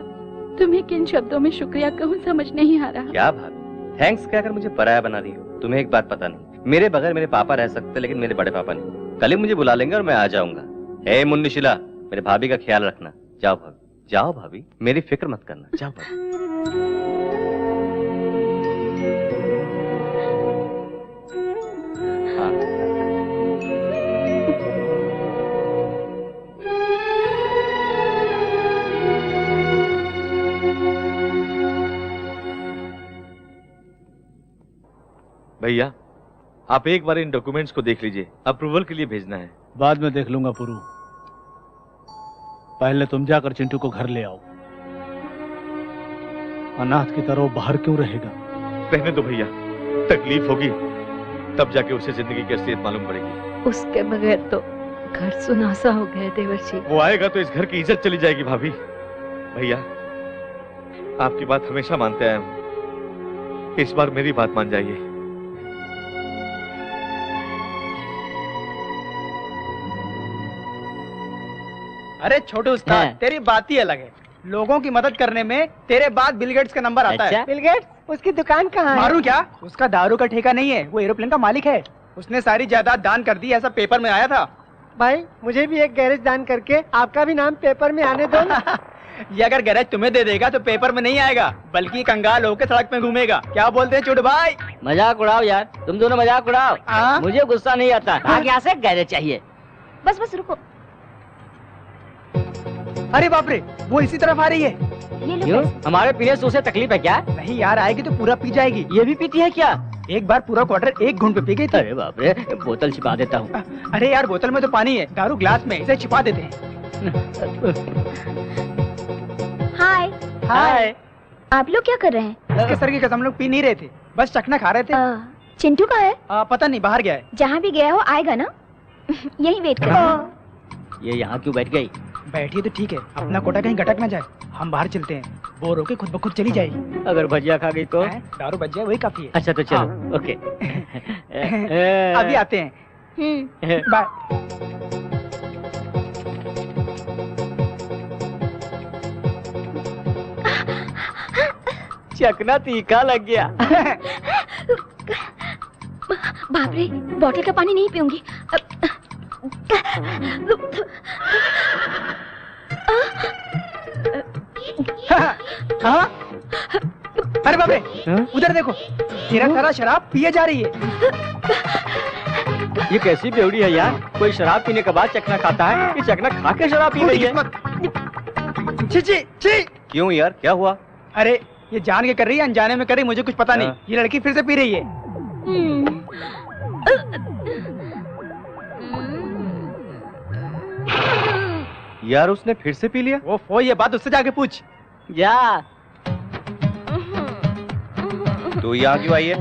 तुम्हें किन शब्दों में शुक्रिया कहूँ समझ नहीं आ रहा। क्या भाभी, थैंक्स कहकर मुझे पराया बना रही हो? तुम्हें एक बात पता नहीं, मेरे बगैर मेरे पापा रह सकते लेकिन मेरे बड़े पापा नहीं। कल ही मुझे बुला लेंगे और मैं आ जाऊंगा। हे मुन्नी शिला, मेरे भाभी का ख्याल रखना। जाओ भाभी, जाओ भाभी, मेरी फिक्र मत करना, जाओ भाभी। भैया आप एक बार इन डॉक्यूमेंट्स को देख लीजिए, अप्रूवल के लिए भेजना है। बाद में देख लूंगा पुरू, पहले तुम जाकर चिंटू को घर ले आओ। अनाथ की तरह बाहर क्यों रहेगा? रहने दो भैया, तकलीफ होगी तब जाके उसे जिंदगी की असलियत मालूम पड़ेगी। उसके बगैर तो घर सुनासा हो गया देवर्षि। वो आएगा तो इस घर की इज्जत चली जाएगी भाभी। भैया, आपकी बात हमेशा मानते आया हूं, इस बार मेरी बात मान जाइए। अरे छोटू उस्ताद, तेरी बात ही अलग है। लोगों की मदद करने में तेरे बाद बिल गेट्स का नंबर आता है। Bill Gates? उसकी दुकान कहाँ है? मारू क्या? उसका दारू का ठेका नहीं है, वो एरोप्लेन का मालिक है। उसने सारी जायदाद दान कर दी, ऐसा पेपर में आया था। भाई मुझे भी एक गैरेज दान करके आपका भी नाम पेपर में आने दो। ये अगर गैरेज तुम्हें दे देगा तो पेपर में नहीं आएगा, बल्कि कंगाल होकर सड़क में घूमेगा। क्या बोलते हैं छोटू भाई? मजाक उड़ाओ यार, तुम दोनों मजाक उड़ाओ। मुझे गुस्सा नहीं आता। भाग यहाँ से, गैरेज चाहिए। बस बस रुको। अरे बाप रे, वो इसी तरफ आ रही है। क्यों? हमारे पीने से उसे तकलीफ है क्या? नहीं यार, आएगी तो पूरा पी जाएगी। ये भी पीती है क्या? एक बार पूरा क्वार्टर एक घूंट पे पी गई थी। अरे बाप रे, बोतल छिपा देता हूँ। अरे यार, बोतल में तो पानी है, दारू ग्लास में, इसे छिपा देते हैं। हाय। हाय। आप लोग क्या कर रहे हैं? इसके सर की कसम, हम लोग पी नहीं रहे थे, बस चखना खा रहे थे। चिंटू कहाँ है? पता नहीं, बाहर गया है। जहाँ भी गया हो आएगा ना? यही वेट कर। ये यहाँ क्यों बैठ गई? बैठी तो ठीक है, अपना कोटा कहीं गटक ना जाए। हम बाहर चलते हैं, बोर होके खुद ब खुद चली जाएगी। अगर भजिया खा गई तो? दारू बच जाए वही काफी है। अच्छा तो चलो। ओके। अभी आते हैं। बाय। चखना तीखा लग गया। बाप रे, बोतल का पानी नहीं पीऊंगी। हाँ? अरे बाप रे, उधर देखो, तेरा सारा शराब पिए जा रही है। ये कैसी बेवड़ी है यार? कोई शराब पीने के बाद चखना खाता है, ये चखना खा के शराब पी रही है। छी छी छी। क्यों यार, क्या हुआ? अरे ये जान के कर रही है, अनजाने में कर रही, मुझे कुछ पता नहीं। ये लड़की फिर से पी रही है। यार उसने फिर से पी लिया? वो ये बात उससे जाके पूछ। जा। तू यहाँ क्यों आई है?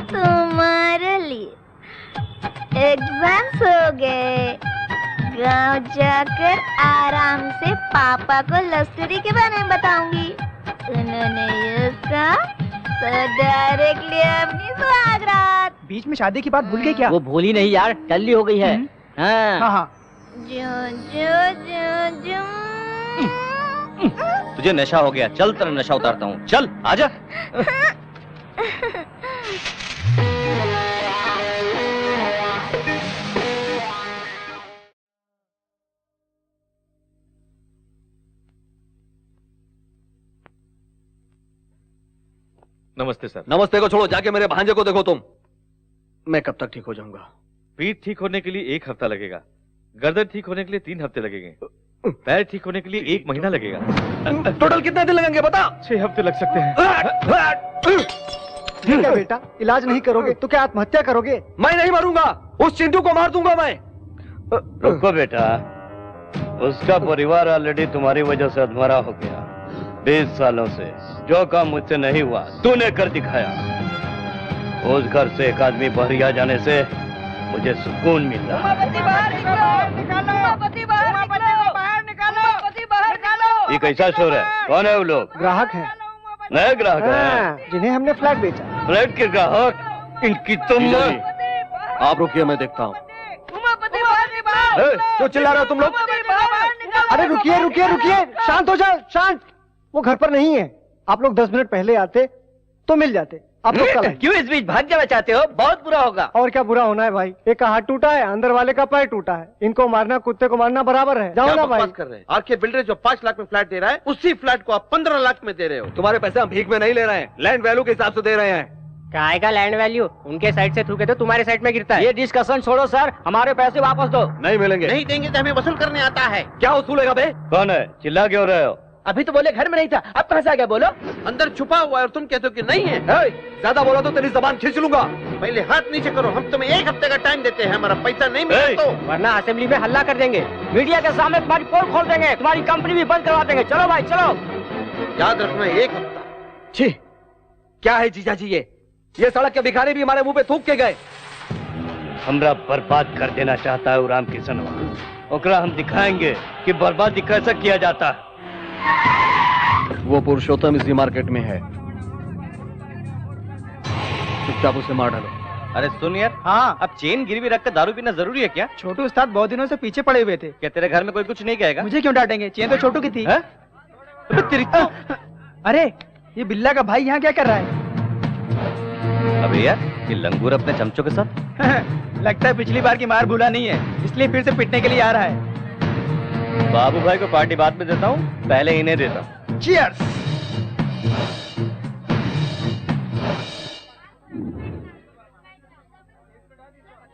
तुम्हारे लिए। एग्जाम्स हो गए, गांव जाकर आराम से पापा को लव स्टोरी के बारे में बताऊंगी। उन्होंने ये कहा तो डायरेक्टली अपनी सुहागरात। बीच में शादी की बात भूल गई क्या? वो भूली नहीं यार, टल्ली हो गई है। हाँ। तुझे नशा हो गया, चल तेरा नशा उतारता हूँ, चल आजा। नमस्ते सर। नमस्ते को छोड़ो, जाके मेरे भांजे को देखो तुम। मैं कब तक ठीक हो जाऊंगा? पीठ ठीक होने के लिए 1 हफ्ता लगेगा, गर्दन ठीक होने के लिए 3 हफ्ते लगेंगे, पैर ठीक होने के लिए 1 महीना लगेगा। टोटल कितने दिन लगेंगे बता? 6 हफ्ते लग सकते हैं। क्या बेटा, इलाज नहीं करोगे तो क्या आत्महत्या करोगे? मैं नहीं मरूंगा, उस चिंटू को मार दूंगा मैं। रुको बेटा, उसका परिवार ऑलरेडी तुम्हारी वजह से अधमरा हो गया। 20 सालों से जो काम मुझसे नहीं हुआ तूने कर दिखाया। उस घर से एक आदमी बहरिया जाने से मुझे सुकून मिल रहा है। ये कैसा शोर है? कौन है वो लोग? ग्राहक है। नए ग्राहक हैं? जिन्हें हमने फ्लैट बेचा। फ्लैट के ग्राहक? इनकी तुम। आप रुकिए, मैं देखता हूँ। क्यों चिल्ला रहे हो तुम लोग? अरे रुकिए रुकिए रुकिए, शांत हो जाओ, शांत। वो घर पर नहीं है, आप लोग 10 मिनट पहले आते तो मिल जाते। आप लोग कल आए। क्यों इस बीच भाग जाना चाहते हो? बहुत बुरा होगा। और क्या बुरा होना है भाई? एक का हाथ टूटा है, अंदर वाले का पैर टूटा है। इनको मारना कुत्ते को मारना बराबर है। जाओ ना भाई। कर रहे हैं? आरके बिल्डर जो 5 लाख में फ्लैट दे रहा है, उसी फ्लैट को आप 15 लाख में दे रहे हो। तुम्हारे पैसे हम भीख में नहीं ले रहे हैं, लैंड वैल्यू के हिसाब से दे रहे हैं। काय का लैंड वैल्यू? उनके साइड से थूके तो तुम्हारे साइड में गिरता है। ये डिस्कशन छोड़ो सर, हमारे पैसे वापस दो। नहीं मिलेंगे। नहीं देंगे तो हमें वसूल करने आता है। क्या वसूलेगा बे? कौन है? चिल्ला क्यों रहे हो? अभी तो बोले घर में नहीं था, अब कहाँ से आ गया? बोलो। अंदर छुपा हुआ है और तुम कहते हो कि नहीं है। ज्यादा बोला तो तेरी जबान खींच लूंगा। पहले हाथ नीचे करो, हम तुम्हें 1 हफ्ते का टाइम देते हैं, हमारा पैसा नहीं मिला तो वरना असेंबली में हल्ला कर देंगे। मीडिया के सामने तुम्हारी पोल खोल देंगे, तुम्हारी कंपनी भी बंद करवा देंगे। चलो भाई चलो। याद रखना, 1 हफ्ता। छी, क्या है जीजा जी ये सड़क के भिखारी भी हमारे मुंह पे थूक के गए। हमरा बर्बाद कर देना चाहता है राम किशनवा। ओकरा हम दिखाएंगे कि बर्बादी कैसे किया जाता है। वो पुरुषोत्तम इसी मार्केट में है, चुपचाप उसे मार डालो। अरे सुन यार, हाँ, अब चेन गिरवी रख कर दारू पीना जरूरी है क्या? छोटू उस्ताद बहुत दिनों से पीछे पड़े हुए थे। क्या तेरे घर में कोई कुछ नहीं कहेगा? मुझे क्यों डांटेंगे? चेन तो छोटू की थी। तेरी तो... अरे ये बिल्ला का भाई यहाँ क्या कर रहा है? अबे यार, ये लंगूर अपने चमचों के साथ लगता है पिछली बार की मार भूला नहीं है, इसलिए फिर से पिटने के लिए आ रहा है। बाबू भाई को पार्टी बाद में देता हूँ, पहले इन्हें देता हूँ। चीयर्स।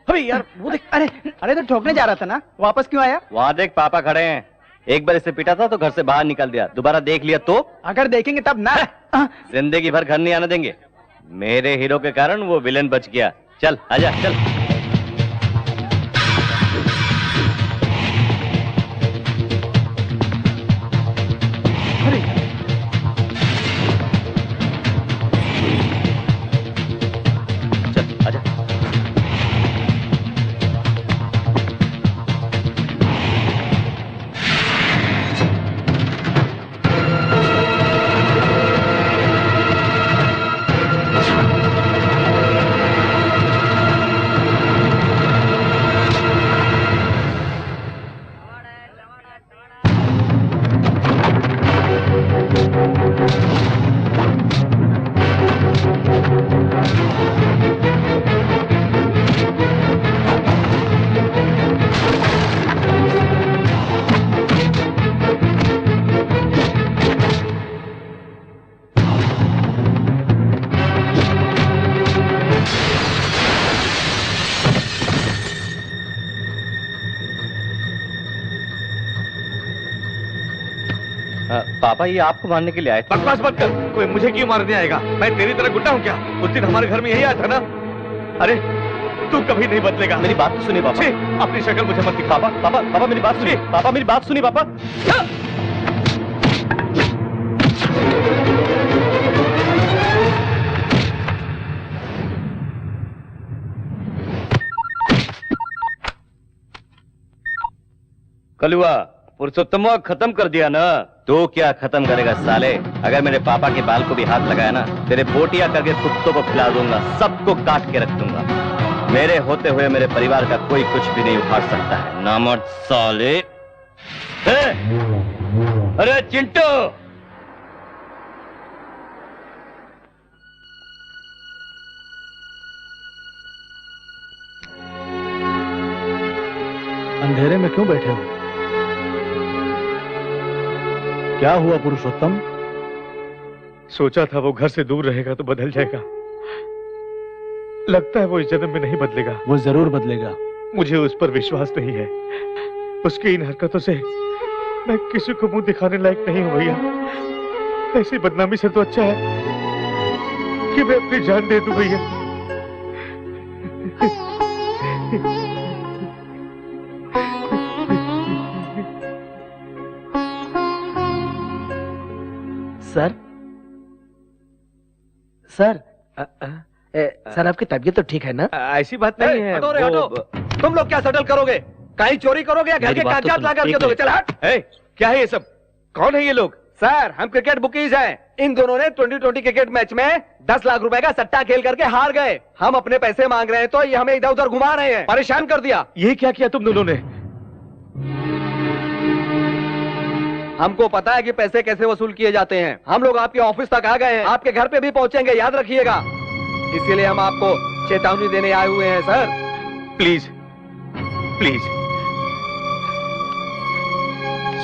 अरे यार वो देख, अरे तो ठोकने जा रहा था ना, वापस क्यों आया? वहाँ देख पापा खड़े हैं। एक बार इसे पीटा था तो घर से बाहर निकल दिया, दोबारा देख लिया तो? अगर देखेंगे तब ना। जिंदगी भर घर नहीं आने देंगे। मेरे हीरो के कारण वो विलेन बच गया। चल आजा चल। पापा ये आपको मारने के लिए आए थे। बकवास मत कर, कोई मुझे क्यों मारने आएगा? मैं तेरी तरह गुंडा हूँ क्या? उस दिन हमारे घर में यही आया था ना। अरे तू कभी नहीं बदलेगा। मेरी बात तो सुनिए पापा। अपनी शक्ल मुझे मत दिखा। पापा मेरी बात सुनिए। पापा मेरी बात सुनिए पापा। कलुआ पुरुषोत्तम खत्म कर दिया ना। तो क्या खत्म करेगा साले? अगर मेरे पापा के बाल को भी हाथ लगाया ना, तेरे बोटिया करके कुत्तों को खिला दूंगा, सबको काट के रख दूंगा। मेरे होते हुए मेरे परिवार का कोई कुछ भी नहीं उखाड़ सकता है। नामर्द साले। अरे चिंटू, अंधेरे में क्यों बैठे हो? क्या हुआ पुरुषोत्तम? सोचा था वो घर से दूर रहेगा तो बदल जाएगा, लगता है वो इस जन्म में नहीं बदलेगा। वो जरूर बदलेगा। मुझे उस पर विश्वास नहीं है। उसकी इन हरकतों से मैं किसी को मुंह दिखाने लायक नहीं हूं भैया। ऐसी बदनामी से तो अच्छा है कि मैं अपनी जान दे दूं भैया। सर सर सर आपकी तबीयत तो ठीक है ना? ऐसी बात नहीं है। हटो रे हटो। तुम लोग क्या सेटल करोगे? कहीं चोरी करोगे या घर के कागजात ला करके दोगे? चल हट। क्या है ये सब? कौन है ये लोग? सर हम क्रिकेट बुकीज हैं। इन दोनों ने 2020 क्रिकेट मैच में 10 लाख रुपए का सट्टा खेल करके हार गए। हम अपने पैसे मांग रहे हैं तो ये हमें इधर उधर घुमा रहे हैं, परेशान कर दिया। ये क्या किया तुम दोनों ने? हमको पता है कि पैसे कैसे वसूल किए जाते हैं। हम लोग आपके ऑफिस तक आ गए हैं, आपके घर पे भी पहुंचेंगे, याद रखिएगा। इसीलिए हम आपको चेतावनी देने आए हुए हैं sir. Please please.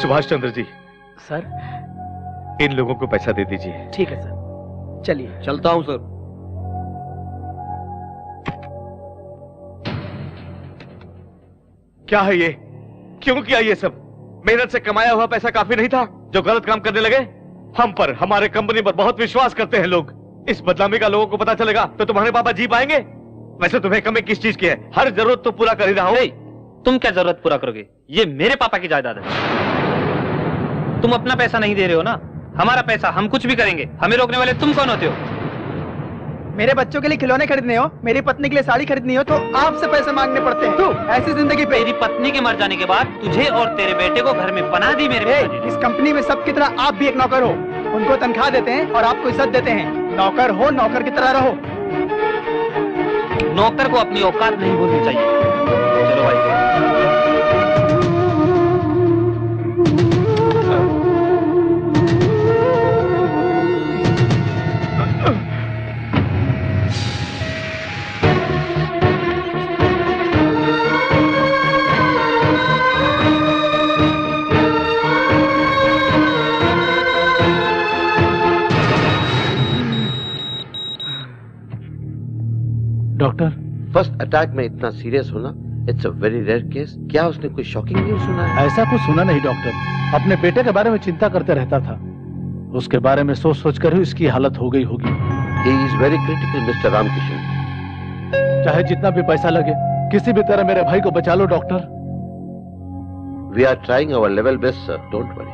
Subhash Chandra ji. Sir इन लोगों को पैसा दे दीजिए। ठीक है सर, चलिए। चलता हूं सर। क्या है ये? क्यों किया ये सब? मेहनत से कमाया हुआ पैसा काफी नहीं था जो गलत काम करने लगे? हम पर, हमारे कंपनी पर बहुत विश्वास करते हैं लोग। इस बदनामी का लोगों को पता चलेगा तो तुम्हारे पापा जी पाएंगे? वैसे तुम्हें कमी किस चीज की है? हर जरूरत तो पूरा कर ही रहा हूं। तुम क्या जरूरत पूरा करोगे? ये मेरे पापा की जायदाद है। तुम अपना पैसा नहीं दे रहे हो ना, हमारा पैसा, हम कुछ भी करेंगे। हमें रोकने वाले तुम कौन होते हो? मेरे बच्चों के लिए खिलौने खरीदने हो, मेरी पत्नी के लिए साड़ी खरीदनी हो तो आपसे पैसे मांगने पड़ते हैं। ऐसी जिंदगी पे। तेरी पत्नी के मर जाने के बाद तुझे और तेरे बेटे को घर में पनाह दी मेरे पिताजी ने। इस कंपनी में सब की तरह आप भी एक नौकर हो। उनको तनख्वाह देते हैं और आपको इज्जत देते हैं। नौकर हो, नौकर की तरह रहो। नौकर को अपनी औकात नहीं भूलनी चाहिए। चलो भाई। डॉक्टर, फर्स्ट अटैक में इतना सीरियस होना it's a very rare case. क्या उसने कोई शॉकिंग न्यूज़ सुना है? ऐसा कुछ सुना नहीं डॉक्टर। अपने बेटे के बारे में चिंता करते रहता था। उसके बारे में सोच सोच कर ही इसकी हालत हो गई होगी। He is very critical mister Ramkishan. चाहे जितना भी पैसा लगे किसी भी तरह मेरे भाई को बचा लो doctor. We are trying our level best sir, don't worry.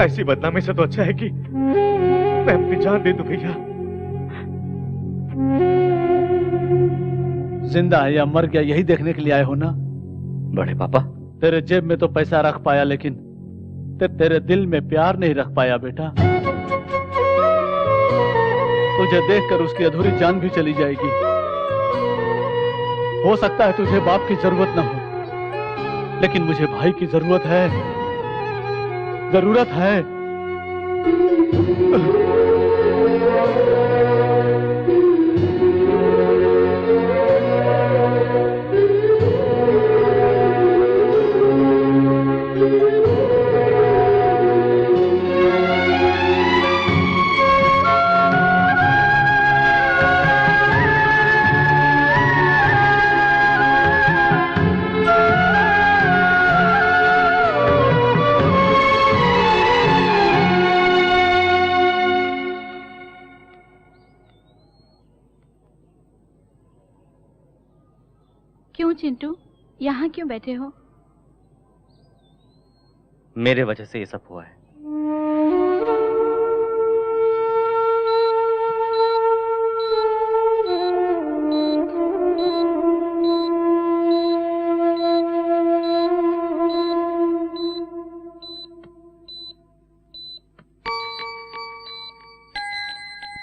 ऐसी बदनामी से तो अच्छा है कि मैं अपनी जान दे दूं भैया। जिंदा है या मर गया यही देखने के लिए आए हो ना? बड़े पापा, तेरे जेब में तो पैसा रख पाया लेकिन तेरे दिल में प्यार नहीं रख पाया बेटा। तुझे देखकर उसकी अधूरी जान भी चली जाएगी। हो सकता है तुझे बाप की जरूरत ना हो, लेकिन मुझे भाई की जरूरत है, जरूरत है। चिंटू, यहाँ क्यों बैठे हो? मेरे वजह से ये सब हुआ है।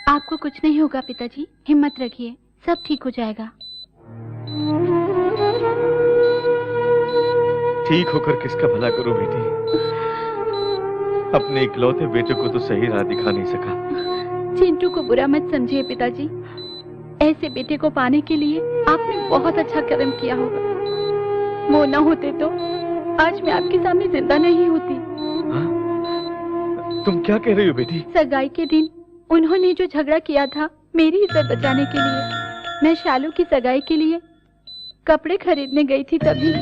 आपको कुछ नहीं होगा पिताजी, हिम्मत रखिए, सब ठीक हो जाएगा। ठीक होकर किसका भला करूं बेटी? अपने इकलौते बेटे को तो सही राह दिखा नहीं सका। चिंटू को बुरा मत समझिए पिताजी, ऐसे बेटे को पाने के लिए आपने बहुत अच्छा कर्म किया होगा। वो न होते तो आज मैं आपके सामने जिंदा नहीं होती। तुम क्या कह रही हो बेटी? सगाई के दिन उन्होंने जो झगड़ा किया था मेरी इज्जत बचाने के लिए, मैं शालू की सगाई के लिए कपड़े खरीदने गई थी, तभी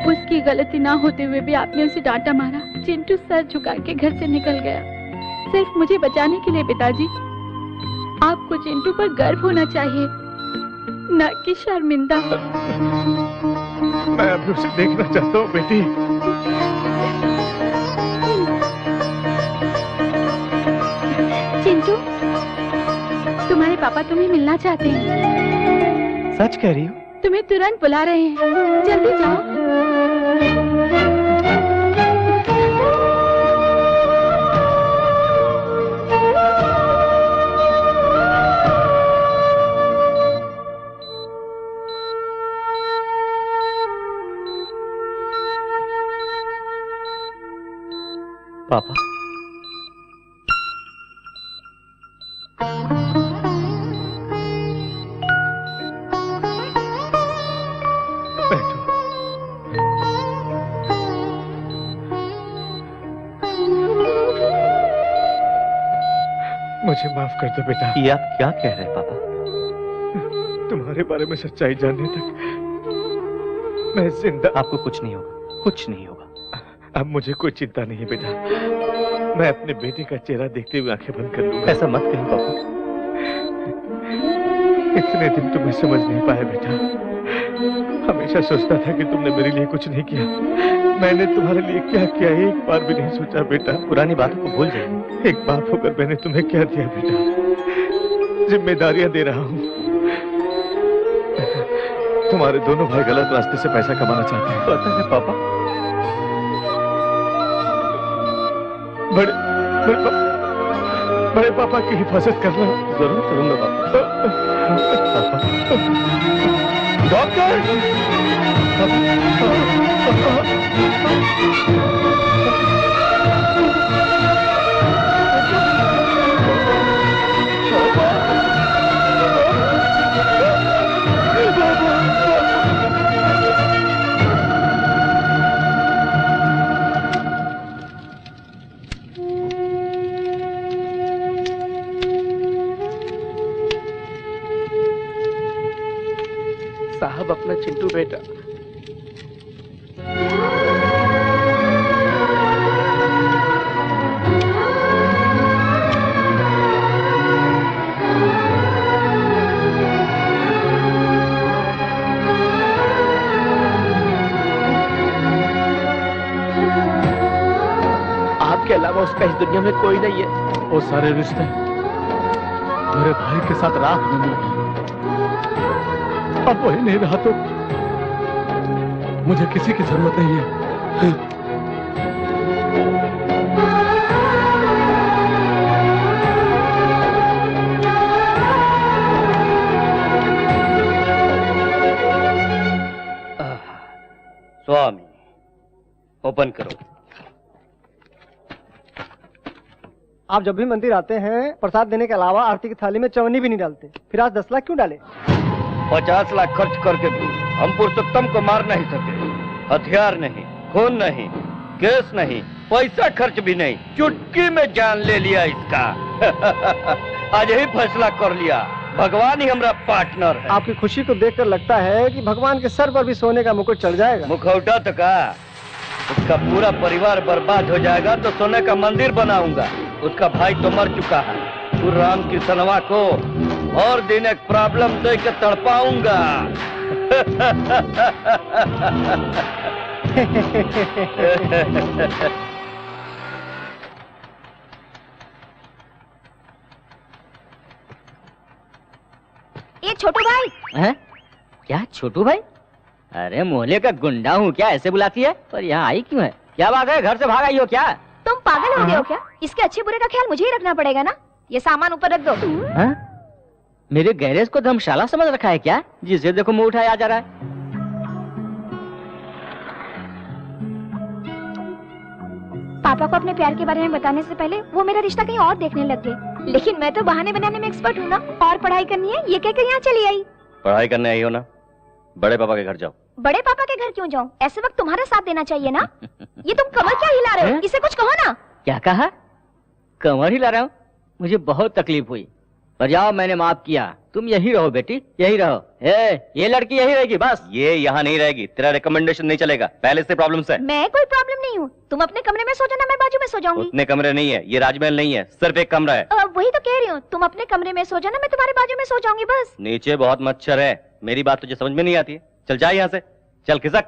उसकी गलती ना होते हुए भी आपने उसे डांटा मारा। चिंटू सर झुका के घर से निकल गया, सिर्फ मुझे बचाने के लिए। पिताजी, आपको चिंटू पर गर्व होना चाहिए, न कि शर्मिंदा। मैं अभी उसे देखना चाहता हूँ बेटी। चिंटू, तुम्हारे पापा तुम्हें मिलना चाहते हैं। सच कह रही हो? तुम्हें तुरंत बुला रहे हैं, जल्दी जाओ। पापा, मुझे माफ कर दो बेटा। ये आप क्या कह रहे हैं पापा? तुम्हारे बारे में सच्चाई जानने तक मैं जिंदा। आपको कुछ नहीं होगा, कुछ नहीं होगा। अब मुझे कोई चिंता नहीं है बेटा, मैं अपने बेटे का चेहरा देखते हुए आंखें बंद कर लूंगा। ऐसा मत कहिए पापा। इतने दिन तुम्हें समझ नहीं पाया बेटा। हमेशा सोचता था कि तुमने मेरे लिए कुछ नहीं किया। मैंने तुम्हारे लिए क्या किया एक बार भी नहीं सोचा बेटा। पुरानी बातों को भूल जाइए। एक बाप होकर मैंने तुम्हें क्या दिया बेटा? जिम्मेदारियां दे रहा हूँ। तुम्हारे दोनों भाई गलत रास्ते से पैसा कमाना चाहते हैं। पता है पापा। बड़े पापा की हिफाजत करना। जरूर करूंगा पापा। डॉक्टर! साहब अपना चिंटू बेटा। आपके अलावा उसका इस दुनिया में कोई नहीं है। वो सारे रिश्ते मेरे भाई के साथ राख में मिल गए। अब वही नहीं रहा तो मुझे किसी की जरूरत नहीं है। स्वामी ओपन करो। आप जब भी मंदिर आते हैं प्रसाद देने के अलावा आरती की थाली में चवन्नी भी नहीं डालते, फिर आज 10 लाख क्यों डाले? 50 लाख खर्च करके भी हम पुरुषोत्तम को मार नहीं सके। हथियार नहीं, खून नहीं, केस नहीं, पैसा खर्च भी नहीं, चुटकी में जान ले लिया इसका। आज ही फैसला कर लिया, भगवान ही हमारा पार्टनर है। आपकी खुशी को देखकर लगता है कि भगवान के सर पर भी सोने का मुकुट चढ़ जाएगा। मुखौटा तो का उसका पूरा परिवार बर्बाद हो जाएगा तो सोने का मंदिर बनाऊंगा। उसका भाई तो मर चुका है। तू राम कृष्णवा को और दिन एक प्रॉब्लम दे के तड़पाऊंगा। ये छोटू भाई है? क्या छोटू भाई? अरे मोहल्ले का गुंडा हूँ क्या, ऐसे बुलाती है? पर यहाँ आई क्यों है? क्या बात है, घर से भाग आई हो क्या? तुम पागल हो गए हो क्या? इसके अच्छे बुरे का ख्याल मुझे ही रखना पड़ेगा ना। ये सामान ऊपर रख दो। हा? मेरे गैरेज को धर्मशाला समझ रखा है क्या? जिसे देखो मुंह उठाया जा रहा है। पापा को अपने प्यार के बारे में बताने से पहले वो मेरा रिश्ता कहीं और देखने लग गए। लेकिन मैं तो बहाने बनाने में एक्सपर्ट हूँ ना। और पढ़ाई करनी है ये कहकर यहाँ चली आई। पढ़ाई करने आई हो ना, बड़े पापा के घर जाओ। बड़े पापा के घर क्यों जाऊँ? ऐसे वक्त तुम्हारा साथ देना चाहिए ना। ये तुम कमर क्या हिला रहे हो? इसे कुछ कहो ना। क्या कहा? कमर हिला रहा हूँ? मुझे बहुत तकलीफ हुई, पर जाओ मैंने माफ किया। तुम यही रहो बेटी, यही रहो। ये लड़की यही रहेगी बस। ये यहाँ नहीं रहेगी, तेरा रिकमेंडेशन नहीं चलेगा, पहले से प्रॉब्लम है। मैं कोई प्रॉब्लम नहीं हूँ। तुम अपने कमरे में सो जाना, मैं बाजू में सो जाऊंगी। उतने कमरे नहीं है, ये राजमहल नहीं है, सिर्फ एक कमरा है। वही तो कह रही हूँ, तुम अपने कमरे में सो जाना, मैं तुम्हारे बाजू में सो जाऊंगी बस। नीचे बहुत मच्छर है, मेरी बात तुझे समझ में नहीं आती है। चल जा यहाँ से, चल खिसक।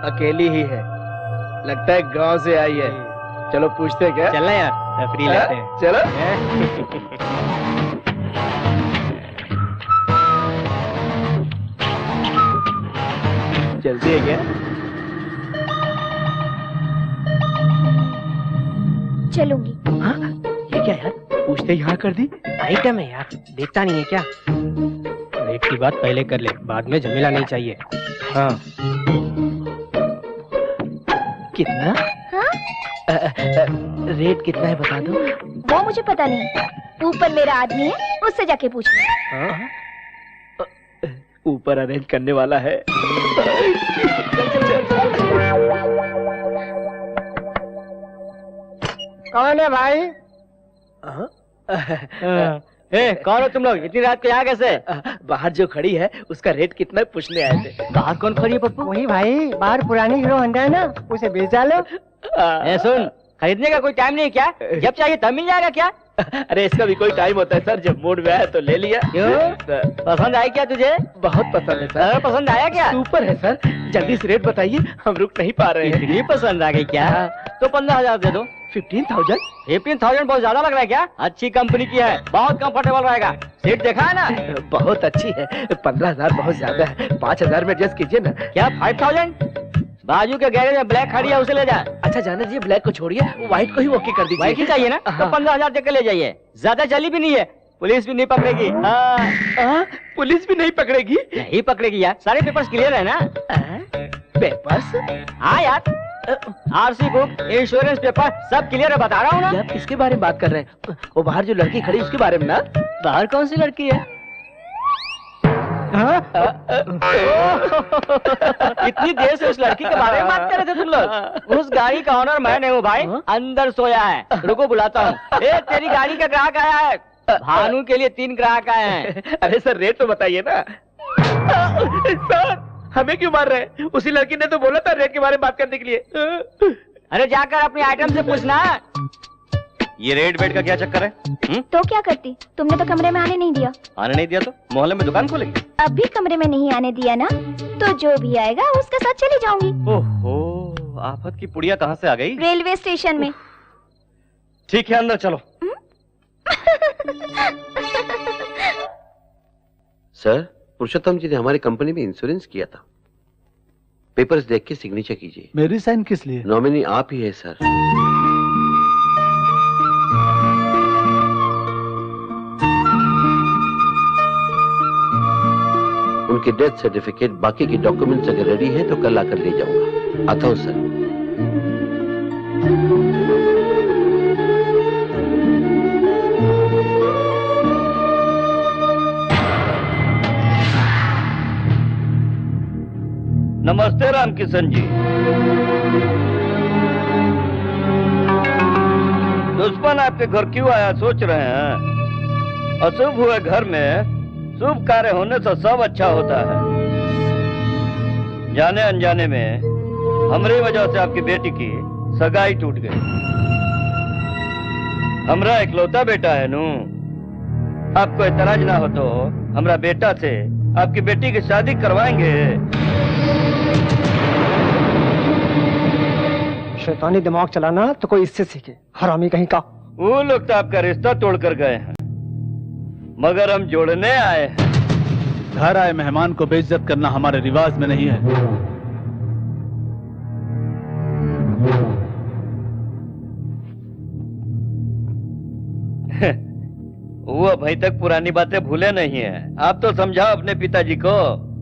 अकेली ही है, लगता है गांव से आई है। चलो पूछते हैं क्या? चलना यार, फ्री लेते हैं। चलो। चलती है क्या? चलूंगी। हाँ? ये क्या यार, पूछते यहाँ कर दी? आइटम है यार, देखता नहीं है क्या? रेट की बात पहले कर ले, बाद में झमेला नहीं चाहिए। हाँ। कितना? हाँ? रेट कितना है बता दो। वो मुझे पता नहीं। ऊपर मेरा आदमी है, उससे जाके पूछ लो। हाँ? ऊपर अरेंज करने वाला है। कौन है भाई? कौन हो तुम लोग? इतनी रात को यहाँ कैसे? बाहर जो खड़ी है उसका रेट कितना पूछने आए थे। बाहर कौन खड़ी है पप्पू? वही भाई, बाहर पुरानी हीरो होंडा है ना, उसे बेच डालो। सुन, खरीदने का कोई टाइम नहीं क्या? जब चाहिए तब मिल जाएगा क्या? अरे इसका भी कोई टाइम होता है सर, जब मूड में आया तो ले लिया। क्यों? पसंद आई क्या तुझे? बहुत पसंद है सर। पसंद आया क्या? सुपर है सर, जल्दी से रेट बताइए, हम रुक नहीं पा रहे हैं। इतनी पसंद आ गई क्या? तो 15,000 दे दो। 15,000? 15,000 बहुत ज्यादा लग रहा है क्या? अच्छी कंपनी की है, बहुत कंफर्टेबल रहेगा। सीट देखा है ना? बहुत अच्छी है। 15,000 बहुत ज्यादा है, 5,000 में एडजस्ट कीजिए ना। क्या 5,000? बाजू के गैरेज में ब्लैक खड़ी है, उसे ले जा। अच्छा जाना जी, ब्लैक को छोड़िए, व्हाइट को ही ओके कर दीजिए। व्हाइट ही चाहिए ना? तो 15,000 देकर ले जाइए। ज्यादा चली भी नहीं है, पुलिस भी नहीं पकड़ेगी। पुलिस भी नहीं पकड़ेगी? नहीं पकड़ेगी यार, सारे पेपर्स क्लियर है ना? पेपर्स? हाँ यार, आरसी बुक, इंश्योरेंस पेपर सब क्लियर है, बता रहा हूँ ना। आप किसके बारे में बात कर रहे हैं? वो बाहर जो लड़की खड़ी उसके बारे में ना? बाहर कौन सी लड़की है? इतनी देर से उस लड़की के बारे में बात कर रहे थे तुम लोग? उस गाड़ी का ऑनर मैं नहीं हूँ भाई, अंदर सोया है। रुको बुलाता हूँ। तेरी गाड़ी का ग्राहक आया है, भानु के लिए 3 ग्राहक आए हैं। अरे सर रेट तो बताइए ना। सर हमें क्यों मार रहे हैं? उसी लड़की ने तो बोला था रेट के बारे में बात करने के लिए। अरे जाकर अपने आइटम से पूछना। ये रेड बेड का क्या चक्कर है? तो क्या करती? तुमने तो कमरे में आने नहीं दिया। आने नहीं दिया तो मोहल्ले में दुकान खोलेंगे? अब भी कमरे में नहीं आने दिया ना, तो जो भी आएगा उसके साथ चली जाऊंगी। ओहो, आफत की पुड़िया कहाँ से आ गई? रेलवे स्टेशन में। ठीक है, अंदर चलो। सर, पुरुषोत्तम जी ने हमारी कंपनी में इंश्योरेंस किया था। पेपर्स देख के सिग्नेचर कीजिए। मेरी साइन किस लिए? नॉमिनी आप ही है सर। उनके डेथ सर्टिफिकेट, बाकी के डॉक्यूमेंट्स अगर रेडी हैं तो कल आकर ले जाऊंगा। आता हूं सर। नमस्ते रामकिशन जी। दुश्मन आपके घर क्यों आया सोच रहे हैं? अशुभ हुए घर में शुभ कार्य होने से सब अच्छा होता है। जाने अनजाने में हमारी वजह से आपकी बेटी की सगाई टूट गई। हमरा इकलौता बेटा है नू। आपको एतराज ना हो तो हमरा बेटा से आपकी बेटी की शादी करवाएंगे। शैतानी दिमाग चलाना तो कोई इससे सीखे, हरामी कहीं का। वो लोग तो आपका रिश्ता तोड़कर गए हैं, मगर हम जोड़ने आए हैं। घर आए मेहमान को बेइज्जत करना हमारे रिवाज में नहीं है। वो अभी तक पुरानी बातें भूले नहीं है। आप तो समझाओ अपने पिताजी को।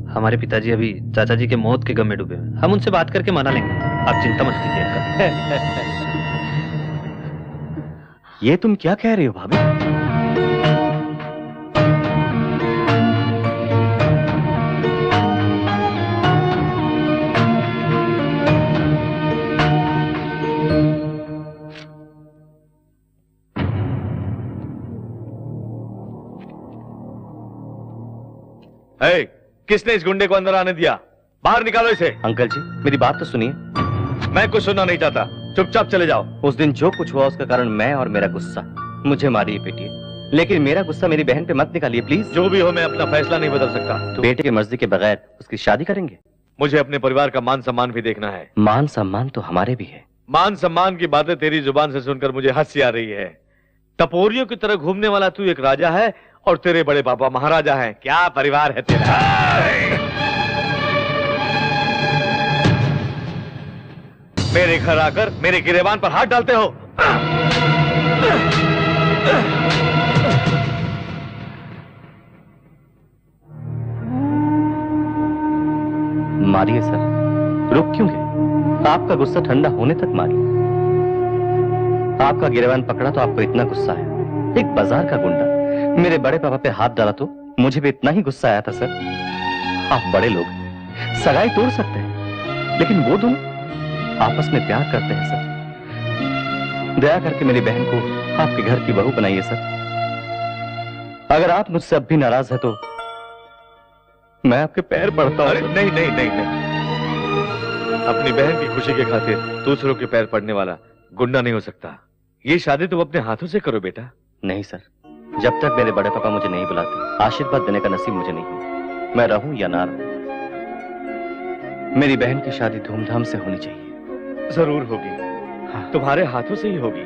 हमारे पिताजी अभी चाचा जी के मौत के गम में डूबे हैं। हम उनसे बात करके मना लेंगे, आप चिंता मत कीजिए। ये तुम क्या कह रही हो भाभी? किसने इस गुंडे को अंदर आने दिया? बाहर निकालो इसे। अंकल जी मेरी बात तो सुनिए। मैं कुछ सुनना नहीं चाहता, चुपचाप चले जाओ। उस दिन जो कुछ हुआ उसका कारण मैं और मेरा गुस्सा। मुझे मारिए पीटिए, लेकिन मेरा गुस्सा मेरी बहन पे मत निकालिए प्लीज। जो भी हो, मैं अपना फैसला नहीं बदल सकता। तो बेटे की मर्जी के बगैर उसकी शादी करेंगे? मुझे अपने परिवार का मान सम्मान भी देखना है। मान सम्मान तो हमारे भी है। मान सम्मान की बातें तेरी जुबान से सुनकर मुझे हंसी आ रही है। टपोरियों की तरह घूमने वाला तू एक राजा है और तेरे बड़े पापा महाराजा हैं। क्या परिवार है तेरा? मेरे घर आकर मेरे गिरेबान पर हाथ डालते हो। मारिए सर, रुक क्यों गए? आपका गुस्सा ठंडा होने तक मारिए। आपका गिरेबान पकड़ा तो आपको इतना गुस्सा है? एक बाजार का गुंडा मेरे बड़े पापा पे हाथ डाला तो मुझे भी इतना ही गुस्सा आया था सर। आप बड़े लोग सगाई तोड़ सकते हैं, लेकिन वो दोनों आपस में प्यार करते हैं सर। दया करके मेरी बहन को आपके घर की बहू बनाइए सर। अगर आप मुझसे अब भी नाराज है तो मैं आपके पैर पड़ता हूं। अरे नहीं नहीं नहीं नहीं, अपनी बहन की खुशी के खातिर दूसरों के पैर पड़ने वाला गुंडा नहीं हो सकता। ये शादी तुम अपने हाथों से करो बेटा। नहीं सर, जब तक मेरे बड़े पापा मुझे नहीं बुलाते आशीर्वाद देने का नसीब मुझे नहीं है। मैं रहूं या ना रहूं, मेरी बहन की शादी धूमधाम से होनी चाहिए। जरूर होगी। हाँ। तुम्हारे हाथों से ही होगी।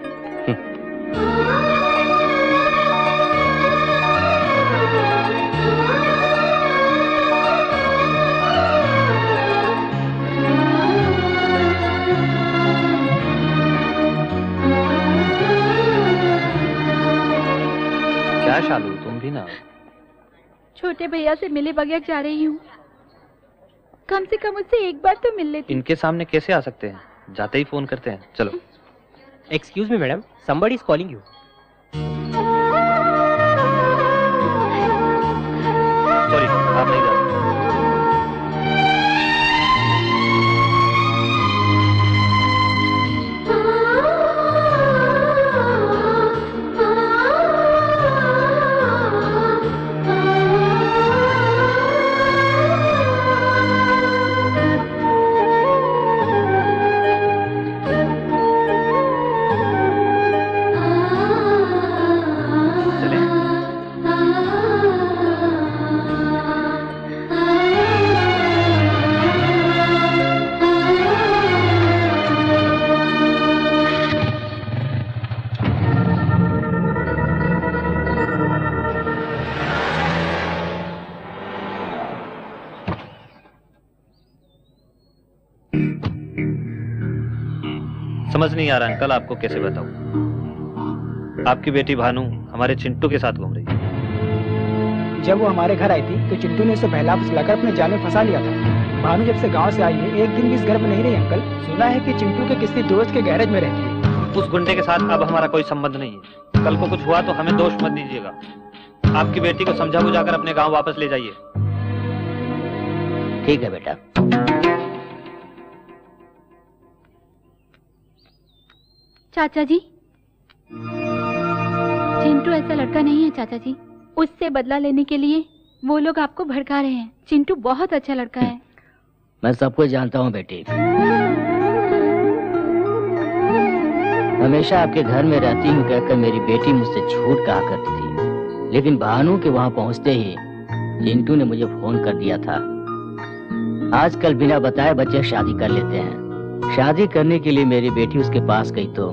क्या शालू, तुम भी ना? छोटे भैया से मिले बगैर जा रही हूँ। कम से कम उससे एक बार तो मिल लेती। इनके सामने कैसे आ सकते हैं, जाते ही फोन करते हैं। चलो। Excuse me madam, somebody is calling you. Sorry, आप नहीं जा सकते। समझ नहीं आ रहा अंकल, आपको कैसे बताऊं। आपकी बेटी भानु हमारे चिंटू के साथ घूम रही है। जब वो हमारे घर आई थी तो चिंटू ने उसे बहला फुसलाकर अपने जाल में फंसा लिया था। भानु जब से गांव से आई है एक दिन भी इस घर में नहीं रही अंकल। सुना है कि चिंटू के किसी दोस्त के गैरेज में रहती है। उस गुंडे के साथ अब हमारा कोई संबंध नहीं है। कल को कुछ हुआ तो हमें दोष मत दीजिएगा। आपकी बेटी को समझा बुझाकर अपने गाँव वापस ले जाइए। ठीक है बेटा। चाचा जी, चिंटू ऐसा लड़का नहीं है चाचा जी। उससे बदला लेने के लिए वो लोग आपको भड़का रहे हैं। चिंटू बहुत अच्छा लड़का है। मैं सब कुछ जानता हूँ बेटी। हमेशा आपके घर में रहती हूँ कहकर मेरी बेटी मुझसे झूठ कहा करती थी, लेकिन भानु के वहाँ पहुँचते ही चिंटू ने मुझे फोन कर दिया था। आजकल बिना बताए बच्चे शादी कर लेते हैं। शादी करने के लिए मेरी बेटी उसके पास गई तो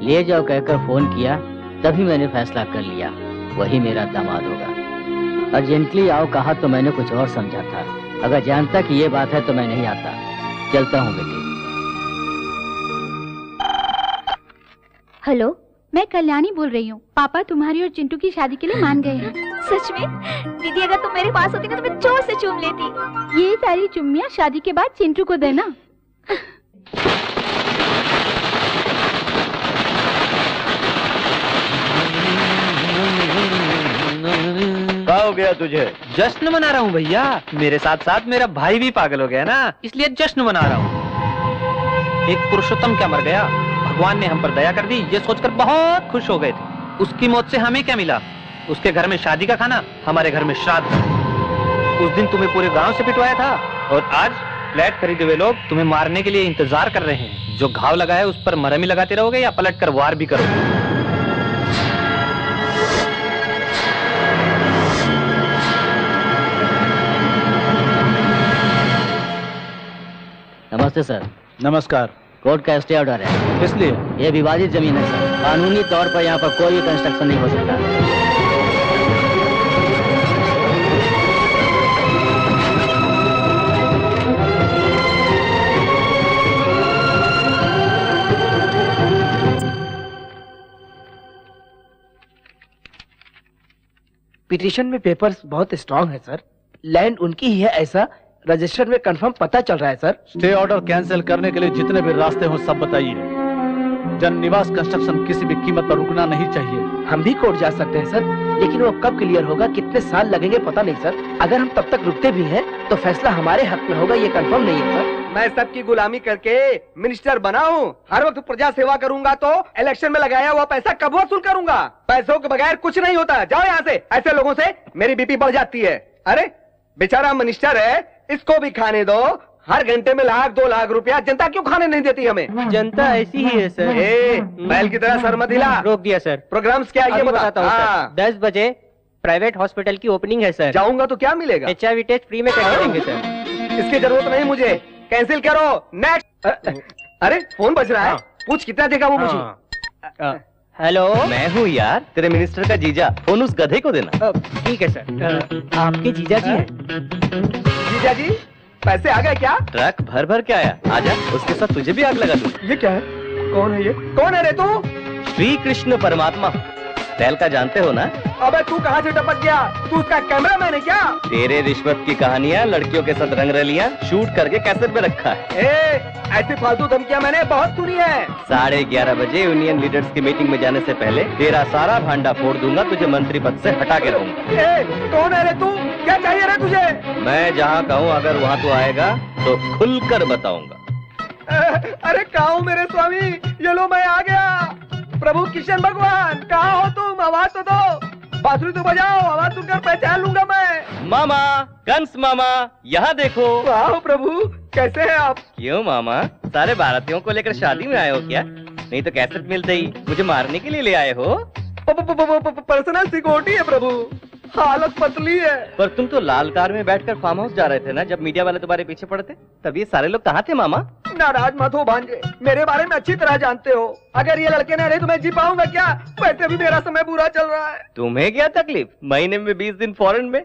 ले जाओ कहकर फोन किया, तभी मैंने फैसला कर लिया वही मेरा दामाद होगा। अर्जेंटली आओ कहा तो मैंने कुछ और समझा था। अगर जानता कि ये बात है तो मैं नहीं आता। चलता हूँ बेटी। हेलो, मैं कल्याणी बोल रही हूँ। पापा तुम्हारी और चिंटू की शादी के लिए मान गए हैं। सच में? दीदी अगर तुम मेरे पास होती ना तो मैं जोर से चूम लेती। ये सारी चुम्मियाँ शादी के बाद चिंटू को देना। क्या हो गया तुझे? जश्न मना रहा हूँ भैया। मेरे साथ साथ मेरा भाई भी पागल हो गया ना, इसलिए जश्न मना रहा हूँ। एक पुरुषोत्तम क्या मर गया, भगवान ने हम पर दया कर दी, ये सोचकर बहुत खुश हो गए थे। उसकी मौत से हमें क्या मिला? उसके घर में शादी का खाना, हमारे घर में श्राद्ध। उस दिन तुम्हें पूरे गांव से पिटवाया था और आज फ्लैट खरीदे हुए लोग तुम्हें मारने के लिए इंतजार कर रहे हैं। जो घाव लगा है उस पर मरहम ही लगाते रहोगे या पलट कर वार भी करोगे? नमस्ते सर। नमस्कार। कोर्ट का स्टे ऑर्डर है। इसलिए ये विवादित जमीन है सर। कानूनी तौर पर यहाँ पर कोई कंस्ट्रक्शन नहीं हो सकता। पिटीशन में पेपर्स बहुत स्ट्रांग है सर। लैंड उनकी ही है ऐसा रजिस्टर में कंफर्म पता चल रहा है सर। स्टे ऑर्डर कैंसिल करने के लिए जितने भी रास्ते हो सब बताइए। जन निवास कंस्ट्रक्शन किसी भी कीमत पर रुकना नहीं चाहिए। हम भी कोर्ट जा सकते हैं सर, लेकिन वो कब क्लियर होगा, कितने साल लगेंगे पता नहीं सर। अगर हम तब तक रुकते भी हैं तो फैसला हमारे हक में होगा, ये कंफर्म नहीं है सर। मैं सबकी गुलामी करके मिनिस्टर बना हूँ। हर वक्त प्रजा सेवा करूंगा तो इलेक्शन में लगाया हुआ पैसा कब वसूल करूंगा? पैसों के बगैर कुछ नहीं होता। जाओ यहाँ से। ऐसे लोगों से मेरी बीपी बढ़ जाती है। अरे बेचारा मिनिस्टर है, इसको भी खाने दो। हर घंटे में 1-2 लाख रुपया जनता क्यों खाने नहीं देती हमें? जनता ऐसी ही है सर। बैल की तरह सर मत हिला। रोक दिया सर। प्रोग्राम्स क्या ये बताता हूँ सर। 10 बजे प्राइवेट हॉस्पिटल की ओपनिंग है सर। जाऊंगा तो क्या मिलेगा? HIV टेस्ट फ्री में कर देंगे सर। इसकी जरूरत नहीं मुझे, कैंसिल करो। नेक्स्ट। अरे फोन बज रहा है। पूछ कितना देगा वो मुझे। हेलो, मैं हूँ यार, तेरे मिनिस्टर का जीजा। फोन उस गधे को देना। ठीक है सर। आपके जीजा जी हैं? जीजा जी पैसे आ गए क्या? ट्रक भर भर के आया। आजा, उसके साथ तुझे भी आग लगा दूं। ये क्या है? कौन है ये? कौन है रे तू? श्री कृष्ण परमात्मा। टहल का जानते हो ना? अबे तू कहाँ से टपक गया? तू उसका कैमरामैन है क्या? तेरे रिश्वत की कहानियाँ, लड़कियों के साथ रंगरलियाँ शूट करके कैसेट में रखा है। ऐसी फालतू धमकियाँ मैंने बहुत सुनी है। 11:30 बजे यूनियन लीडर्स की मीटिंग में जाने से पहले तेरा सारा भांडा फोड़ दूंगा, तुझे मंत्री पद से हटा के रहूंगा। कौन है रे तू? क्या चाहिए रे तुझे? मैं जहाँ कहूँ अगर वहाँ तू आएगा तो खुलकर बताऊंगा। अरे कहाँ हूँ मेरे स्वामी? ये लो मैं आ गया। प्रभु किशन भगवान कहाँ हो तुम? आवाज तो दो। बांसुरी तो बजाओ, आवाज सुनकर पहचान लूंगा मैं। मामा, कंस मामा, यहाँ देखो। वाह प्रभु, कैसे हैं आप? क्यों मामा, सारे भारतीयों को लेकर शादी में आए हो क्या? नहीं तो कैसेट मिलते ही मुझे मारने के लिए ले आए हो? पर्सनल सिक्योरिटी है प्रभु, हालत पतली है। पर तुम तो लाल कार में बैठकर फार्म हाउस जा रहे थे ना, जब मीडिया वाले तुम्हारे पीछे पड़ते। तब ये सारे लोग कहाँ थे मामा? नाराज मत हो भांजे, मेरे बारे में अच्छी तरह जानते हो। अगर ये लड़के न रहे तो मैं जी पाऊंगा क्या? वैसे भी मेरा समय बुरा चल रहा है। तुम्हें क्या तकलीफ? महीने में 20 दिन फॉरेन में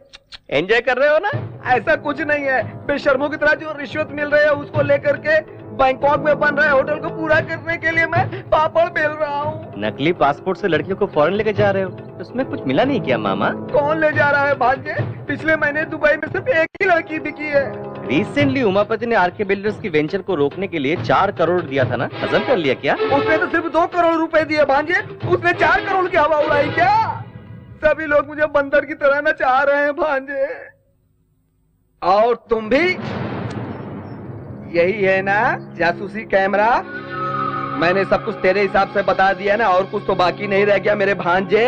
एंजॉय कर रहे हो ना? ऐसा कुछ नहीं है। बेशर्मों की तरह जो रिश्वत मिल रही है उसको लेकर के बैंकॉक में बन रहे होटल को पूरा करने के लिए मैं पापड़ बेल रहा हूँ। नकली पासपोर्ट से लड़कियों को फॉरेन लेके जा रहे हो, उसमें कुछ मिला नहीं क्या मामा? कौन ले जा रहा है भांजे? पिछले महीने दुबई में सिर्फ एक ही लड़की बिकी है। रिसेंटली उमापति ने आरके बिल्डर्स की वेंचर को रोकने के लिए 4 करोड़ दिया था ना, हजम कर लिया क्या? उसने तो सिर्फ 2 करोड़ रुपए दिए भांजे, उसने 4 करोड़ की हवा उड़ाई क्या? सभी लोग मुझे बंदर की तरह नचा रहे हैं भांजे। और तुम भी यही है ना जासूसी कैमरा? मैंने सब कुछ तेरे हिसाब से बता दिया ना, और कुछ तो बाकी नहीं रह गया मेरे भांजे।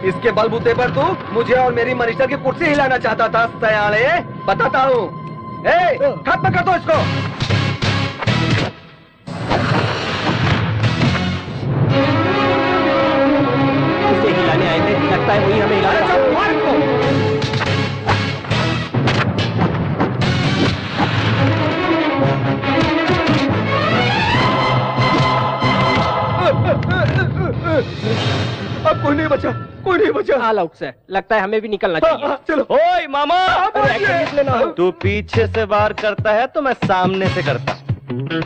इसके बलबूते पर तू मुझे और मेरी मिनिस्टर की कुर्सी हिलाना चाहता था सयाने। बताता हूँ, खत्म कर दो इसको। इसे हिलाने आए थे, लगता है वही हमें हिलाना। अब कोई नहीं बचा, कोई नहीं बचा। ऑल आउट सर, लगता है हमें भी निकलना चाहिए। चलो। ओए मामा, तू पीछे से वार करता है तो मैं सामने से करता।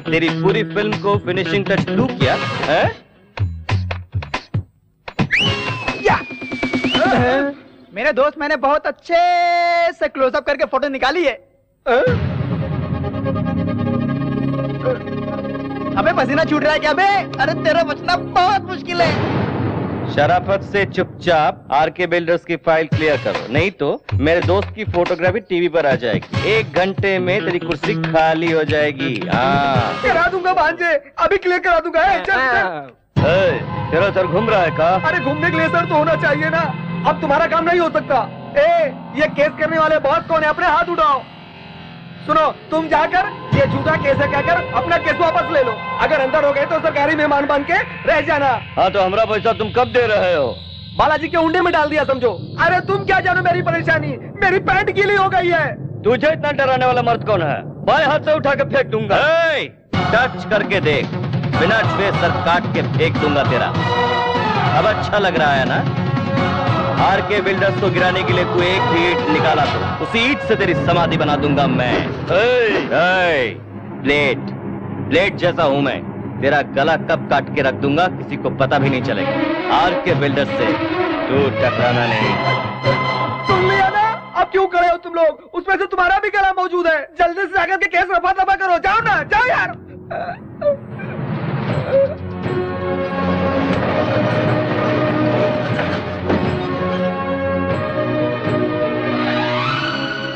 तेरी पूरी फिल्म को फिनिशिंग टच तू किया है? मेरे दोस्त, मैंने बहुत अच्छे से क्लोजअप करके फोटो निकाली है। अबे पसीना छूट रहा है क्या बे? अरे तेरा बचना बहुत मुश्किल है। शराफत से चुपचाप आरके बिल्डर्स की फाइल क्लियर करो, नहीं तो मेरे दोस्त की फोटोग्राफी टीवी पर आ जाएगी। 1 घंटे में तेरी कुर्सी खाली हो जाएगी। हाँ करा दूंगा भांजे, अभी क्लियर करा दूंगा। तेरा सर घूम रहा है का? अरे घूमने के लिए सर तो होना चाहिए ना। अब तुम्हारा काम नहीं हो सकता। ये केस करने वाले बॉस कौन है? अपने हाथ उठाओ। सुनो, तुम जाकर ये झूठा केस है कहकर अपना केस वापस ले लो। अगर अंदर हो गए तो सरकारी मेहमान बन के रह जाना। हाँ तो हमारा पैसा तुम कब दे रहे हो? बालाजी के उंडे में डाल दिया समझो। अरे तुम क्या जानो मेरी परेशानी? मेरी पैंट गीली हो गई है। तुझे इतना डराने वाला मर्द कौन है? बाएं हाथ से उठा के फेंक दूंगा। टच करके देख, बिना छुए सर काट के फेंक दूंगा तेरा। अब अच्छा लग रहा है ना? आरके बिल्डर्स को गिराने के लिए तू एक ही ईंट निकाला तो उसी ईंट से तेरी समाधि बना दूंगा मैं। ब्लेड जैसा हूं मैं, तेरा गला कब काट के रख दूंगा किसी को पता भी नहीं चलेगा। आरके बिल्डर्स से तू टकराना नहीं। सुन लिया ना? अब क्यों खड़े हो तुम लोग? उसमें से तुम्हारा भी गला मौजूद है। जल्दी से जाकर के केस रफा दफा करो। जाओ ना, जाओ यार।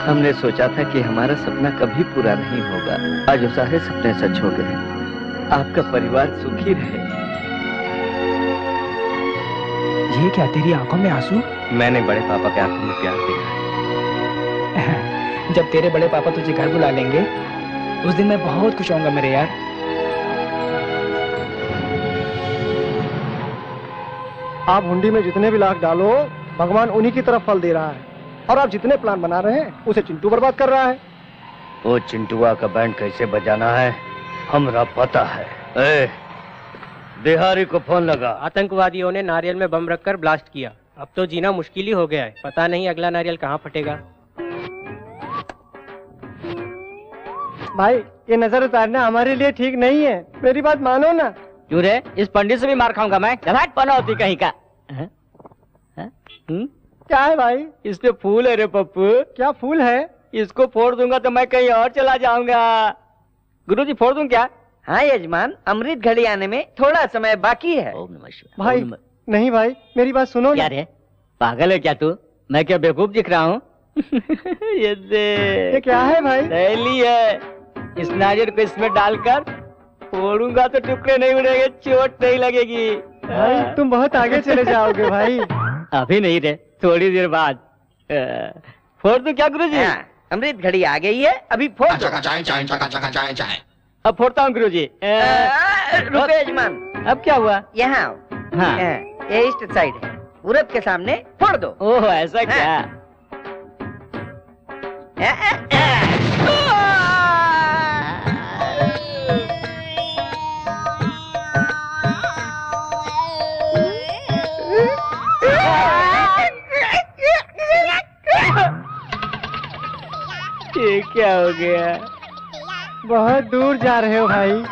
हम हमने सोचा था कि हमारा सपना कभी पूरा नहीं होगा, आज वो सारे सपने सच हो गए। आपका परिवार सुखी रहे। ये क्या तेरी आंखों में आंसू? मैंने बड़े पापा के आंखों में प्यार देखा है। जब तेरे बड़े पापा तुझे घर बुला लेंगे उस दिन मैं बहुत खुश होऊंगा मेरे यार। आप हुंडी में जितने भी लाख डालो भगवान उन्हीं की तरफ फल दे रहा है, और आप जितने प्लान बना रहे हैं उसे चिंटू बर्बाद कर रहा है। वो चिंटुआ का बैंड कैसे बजाना है हमरा पता है। ए, बिहारी को फोन लगा। आतंकवादियों ने नारियल में बम रखकर ब्लास्ट किया। अब तो जीना मुश्किल ही हो गया है, पता नहीं अगला नारियल कहाँ फटेगा। भाई ये नजर उतारना हमारे लिए ठीक नहीं है, मेरी बात मानो ना। क्यों रे, इस पंडित से भी मार खाऊंगा मैं। जमात पनौती कहीं का। क्या है भाई? इस पे फूल है रे पप्पू। क्या फूल है? इसको फोड़ दूंगा तो मैं कहीं और चला जाऊंगा। गुरुजी फोड़ दूं क्या? हाँ यजमान, अमृत घड़ी आने में थोड़ा समय बाकी है। भाई नहीं भाई, मेरी बात सुनो ना। रे पागल है क्या तू? मैं क्या बेवकूफ दिख रहा हूँ? ये क्या है भाई? सहेली है। इस नारियल को इसमें डालकर फोड़ूंगा तो टुकड़े नहीं उड़ेंगे, चोट नहीं लगेगी। भाई तुम बहुत आगे चले जाओगे भाई। अभी नहीं रे, थोड़ी देर बाद। फोड़ दूं क्या गुरुजी? अमृत घड़ी आ गई है, अभी फोड़ दो। अब फोड़ता हूँ गुरुजी। रुको यजमान। अब क्या हुआ? यहाँ आओ। हाँ। ये ईस्ट साइड है, पूरब के सामने फोड़ दो। ओह ऐसा क्या? ये क्या हो गया? बहुत दूर जा रहे हो भाई।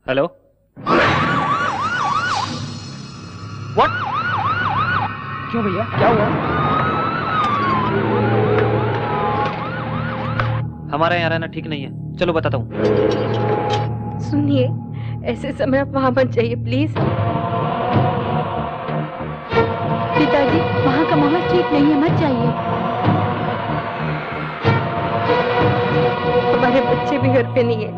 Hello, what? क्यों भैया, क्या हुआ? हमारा यहाँ रहना ठीक नहीं है, चलो बताता हूँ। सुनिए, ऐसे समय आप वहाँ मत जाइए प्लीज। पिताजी, वहाँ का माहौल ठीक नहीं है, मत जाइए। हमारे बच्चे भी घर पे नहीं है,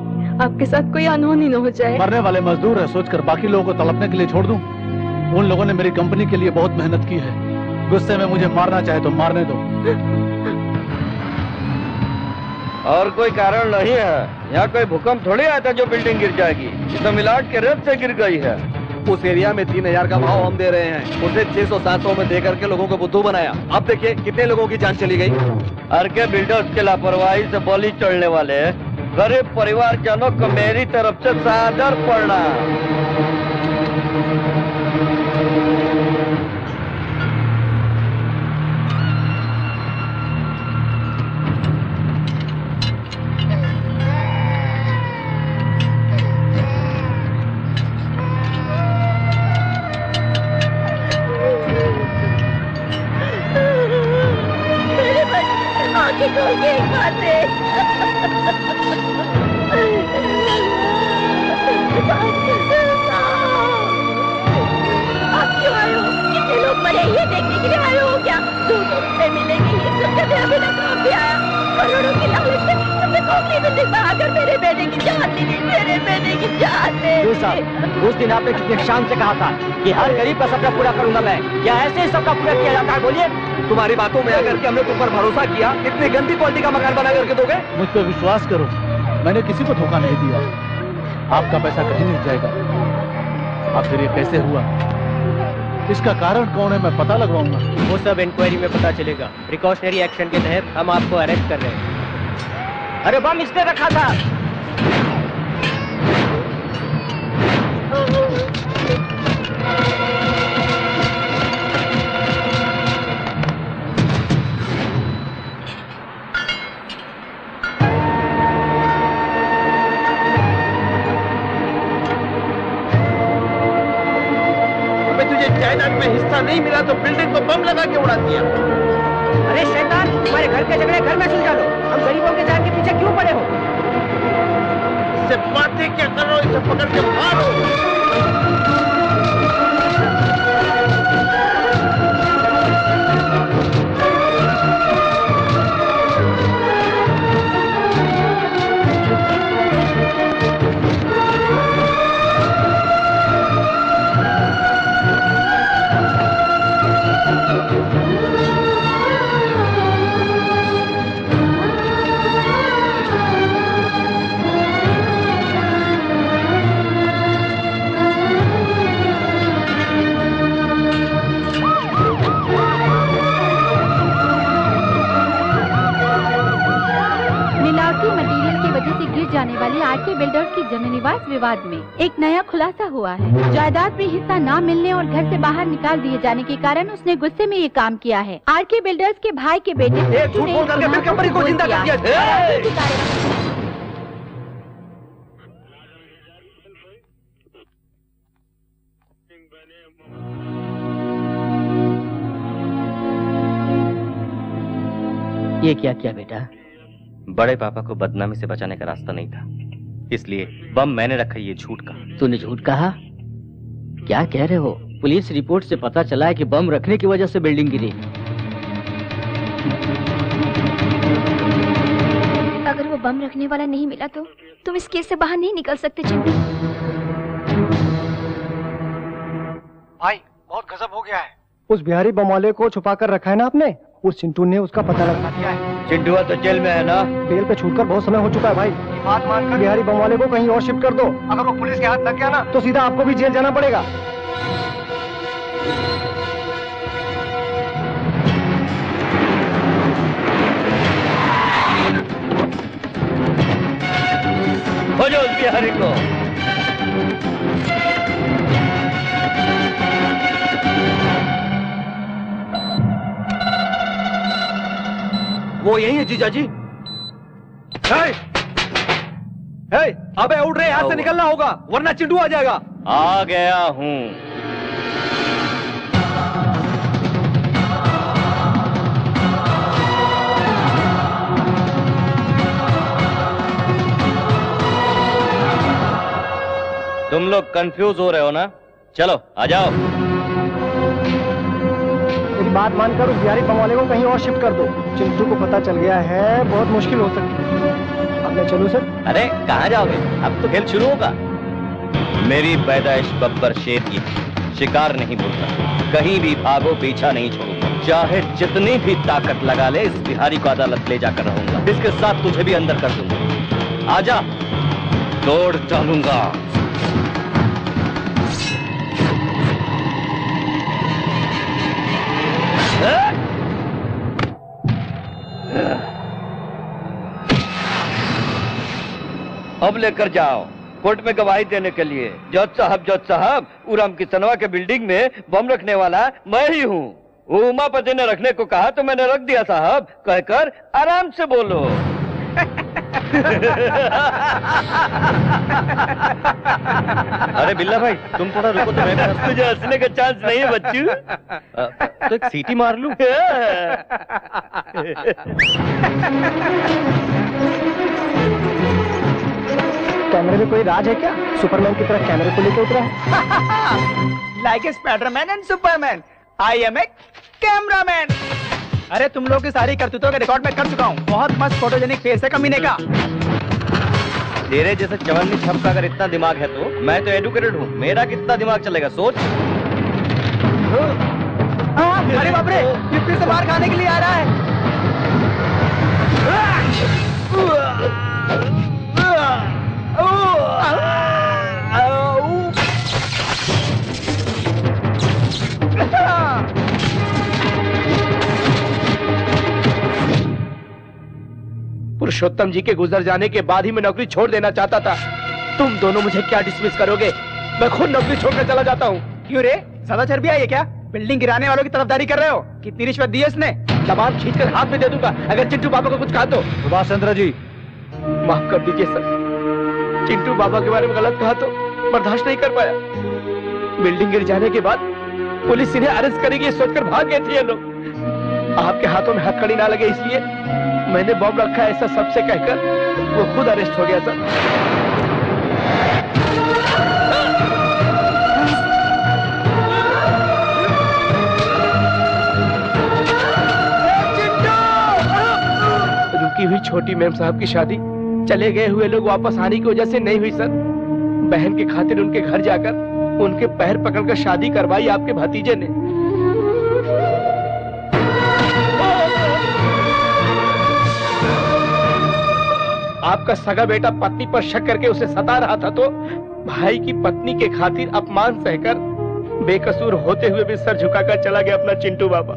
आपके साथ कोई अनहोनी न हो जाए। मरने वाले मजदूर है सोचकर बाकी लोगों को तड़पने के लिए छोड़ दूं? उन लोगों ने मेरी कंपनी के लिए बहुत मेहनत की है। गुस्से में मुझे मारना चाहे तो मारने दो। और कोई कारण नहीं है, यहाँ कोई भूकंप थोड़ी आया था जो बिल्डिंग गिर जाएगी। ये तो मिलाट के रेत से गिर गई है। उस एरिया में 3000 का भाव हम दे रहे हैं, उसे 600-700 में दे करके लोगों को बुद्धू बनाया। अब देखिए कितने लोगों की जान चली गई। अर्के बिल्डर्स के लापरवाही से बलि चढ़ने वाले गरीब परिवार जनों को मेरी तरफ से सादर प्रणाम। आंखें खोल के एक बात दे। आप क्यों आए हो? कितने लोग मरे ये देखने के लिए आए हो क्या? 200 रुपए मिलेंगे ये सुनकर मेरा बेटा काम भी आया। करोड़ों की लालच से तुमने खोखली बिल्डिंग बहाकर मेरे बेटे की जान ली, मेरे बेटे की जान ले। उस दिन आपने कितने शान से कहा था कि हर गरीब का सपना पूरा करूंगा मैं। क्या ऐसे ही सबका पूरा किया जाता है? बोलिए। तुम्हारी बातों में आकर के हमने तुम पर भरोसा किया, इतनी गंदी क्वालिटी का मकान बना करके दोगे? मुझ पर विश्वास करो, मैंने किसी को धोखा नहीं दिया। आपका पैसा कहीं नहीं जाएगा। आखिर ये कैसे हुआ, इसका कारण कौन है, मैं पता लगवाऊंगा। वो सब इंक्वायरी में पता चलेगा। प्रिकॉशनरी एक्शन के तहत हम आपको अरेस्ट कर रहे हैं। अरे बम इसने रखा था। मिला तो बिल्डिंग को बम लगा के उड़ा दिया। अरे शैतान, तुम्हारे घर के झगड़े घर में सुलझा लो, हम गरीबों के जान के पीछे क्यों पड़े हो? इससे बातें क्या करो, इसे पकड़ के मारो। जाने वाली आरके बिल्डर्स की जमीन विवाद विवाद में एक नया खुलासा हुआ है। जायदाद में हिस्सा न मिलने और घर से बाहर निकाल दिए जाने के कारण उसने गुस्से में ये काम किया है। आरके बिल्डर्स के भाई के बेटे झूठ बोल करके फिर कंपनी को जिंदा कर दिया। ये क्या किया बेटा? बड़े पापा को बदनामी से बचाने का रास्ता नहीं था, इसलिए बम मैंने रखा। ये झूठ कहा। तूने झूठ कहा? क्या कह रहे हो? पुलिस रिपोर्ट से पता चला है कि बम रखने की वजह से बिल्डिंग गिरी। अगर वो बम रखने वाला नहीं मिला तो तुम इस केस से बाहर नहीं निकल सकते चिंटू। भाई बहुत गजब हो गया है। उस बिहारी बम वाले को छुपा कर रखा है ना आपने, उस चिंटू ने उसका पता लगा दिया है। चिंटू तो जेल में है ना? जेल पे छूटकर बहुत समय हो चुका है भाई। बात मानकर बिहारी बम वाले को कहीं और शिफ्ट कर दो। अगर वो पुलिस के हाथ लग गया ना तो सीधा आपको भी जेल जाना पड़ेगा। हो जाओ उस बिहारी को। वो यही है जीजा जी। अबे उठ रहे, यहाँ से निकलना होगा वरना चिंटू आ जाएगा। आ गया हूँ। तुम लोग कंफ्यूज हो रहे हो ना? चलो आ जाओ। मेरी बात मानकर उस बिहारी बम वाले को कहीं और शिफ्ट कर दो। चिंटू को पता चल गया है, बहुत मुश्किल हो सकती है। अब मैं चलूं सर? अरे कहाँ जाओगे? अब तो खेल शुरू होगा। मेरी पैदाइश बब्बर शेर की, शिकार नहीं भूलता। कहीं भी भागो, पीछा नहीं छोड़ूंगा। चाहे जितनी भी ताकत लगा ले, इस बिहारी को अदालत ले जाकर रहूंगा। इसके साथ तुझे भी अंदर कर दूंगा। आजा, तोड़ डालूंगा। अब लेकर जाओ कोर्ट में गवाही देने के लिए। जज साहब, उराम किसनवा के बिल्डिंग में बम रखने वाला मैं ही हूँ। उमापति ने रखने को कहा तो मैंने रख दिया साहब, कहकर आराम से बोलो। अरे बिल्ला भाई, तुम थोड़ा रुको तो मैं तुझे हंसने का चांस नहीं है बच्चू। तो एक सीटी मार लूं। कैमरे में कोई राज है क्या? सुपरमैन की तरह कैमरे को लेकर उतरा है। Like a Spiderman and Superman, I am a cameraman. अरे तुम लोग की सारी करतूतों का रिकॉर्ड मैं कर चुका हूँ। बहुत मस्त फोटोजेनिक फेस है कमीने का। तेरे जैसे चवन्नी छप का अगर इतना दिमाग है तो मैं तो एडुकेटेड हूँ, मेरा कितना दिमाग चलेगा सोच। अरे बाप रे, ये फिर से बाहर खाने के लिए आ रहा है। पुरुषोत्तम जी के गुजर जाने के बाद ही मैं नौकरी छोड़ देना चाहता था। तुम दोनों मुझे क्या डिसमिस करोगे? मैं खुद नौकरी छोड़कर चला जाता हूँ। क्यों रे, सदा चर्बी आई है क्या? बिल्डिंग गिराने वालों की तरफदारी कर रहे हो? कितनी रिश्वत दी है इसने? जबान खींचकर हाथ में दे दूंगा अगर चिंटू बाबा को कुछ कहा तो। सुभाष चंद्र जी, माफ कर दीजिए सर, चिंटू बाबा के बारे में गलत कहा तो बर्दाश्त नहीं कर पाया। बिल्डिंग गिर जाने के बाद पुलिस इन्हें अरेस्ट करेगी सोचकर भाग गए थे ये लोग। आपके हाथों में हथकड़ी ना लगे इसलिए मैंने बॉम्ब रखा है ऐसा सबसे कहकर वो खुद अरेस्ट हो गया सर। रुकी हुई छोटी मैम साहब की शादी चले गए हुए लोग वापस आने की वजह से नहीं हुई सर। बहन की खातिर उनके घर जाकर उनके पैर पकड़कर शादी करवाई आपके भतीजे ने। आपका सगा बेटा पत्नी पर शक करके उसे सता रहा था तो भाई की पत्नी के खातिर अपमान सहकर बेकसूर होते हुए भी सर झुकाकर चला गया अपना चिंटू बाबा।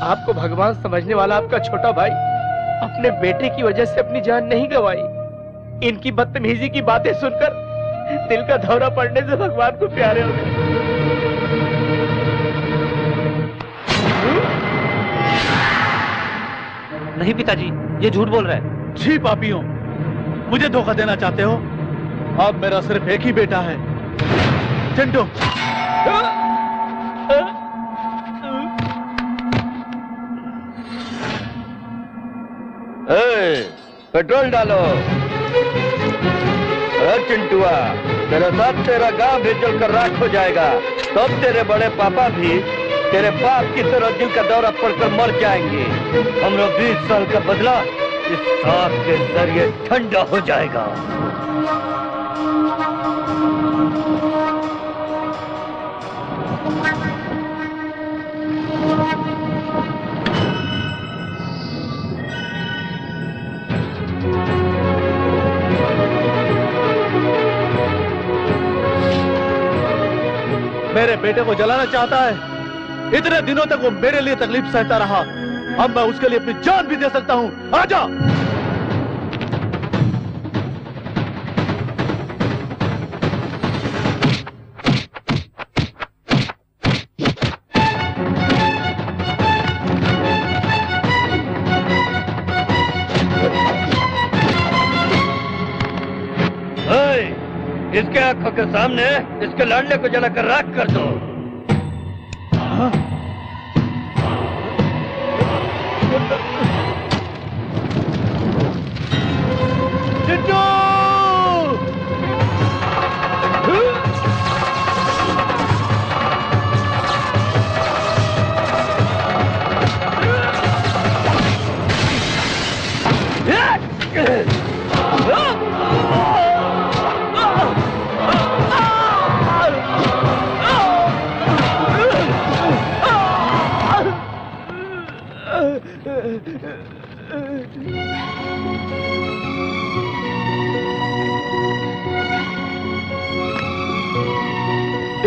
आपको भगवान समझने वाला आपका छोटा भाई अपने बेटे की वजह से अपनी जान नहीं गंवाई। इनकी बदतमीजी की बातें सुनकर दिल का दौरा पड़ने से भगवान को प्यारे हो गए। नहीं पिताजी, ये झूठ बोल रहा है। छी पापियों, मुझे धोखा देना चाहते हो? अब मेरा सिर्फ एक ही बेटा है, चिंटू। पेट्रोल डालो। चिंटुआ, तेरे साथ तेरा गांव भी जलकर राख हो जाएगा। तब तेरे बड़े पापा भी तेरे बाप की तरह दिल का दौरा पड़कर मर जाएंगे। हम लोग 20 साल का बदला इस सांप के जरिए ठंडा हो जाएगा। मेरे बेटे को जलाना चाहता है। इतने दिनों तक वो मेरे लिए तकलीफ सहता रहा, अब मैं उसके लिए अपनी जान भी दे सकता हूं। आजा। इसके आंखों के सामने इसके लड़ने को जलाकर राख कर दो। चिंटू!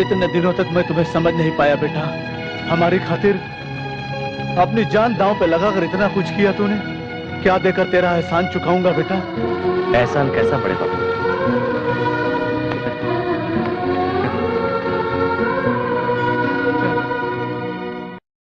इतने दिनों तक मैं तुम्हें समझ नहीं पाया बेटा। हमारी खातिर अपनी जान दांव पे लगाकर इतना कुछ किया तूने। क्या देकर तेरा एहसान चुकाऊंगा बेटा? एहसान कैसा बड़े बाबू?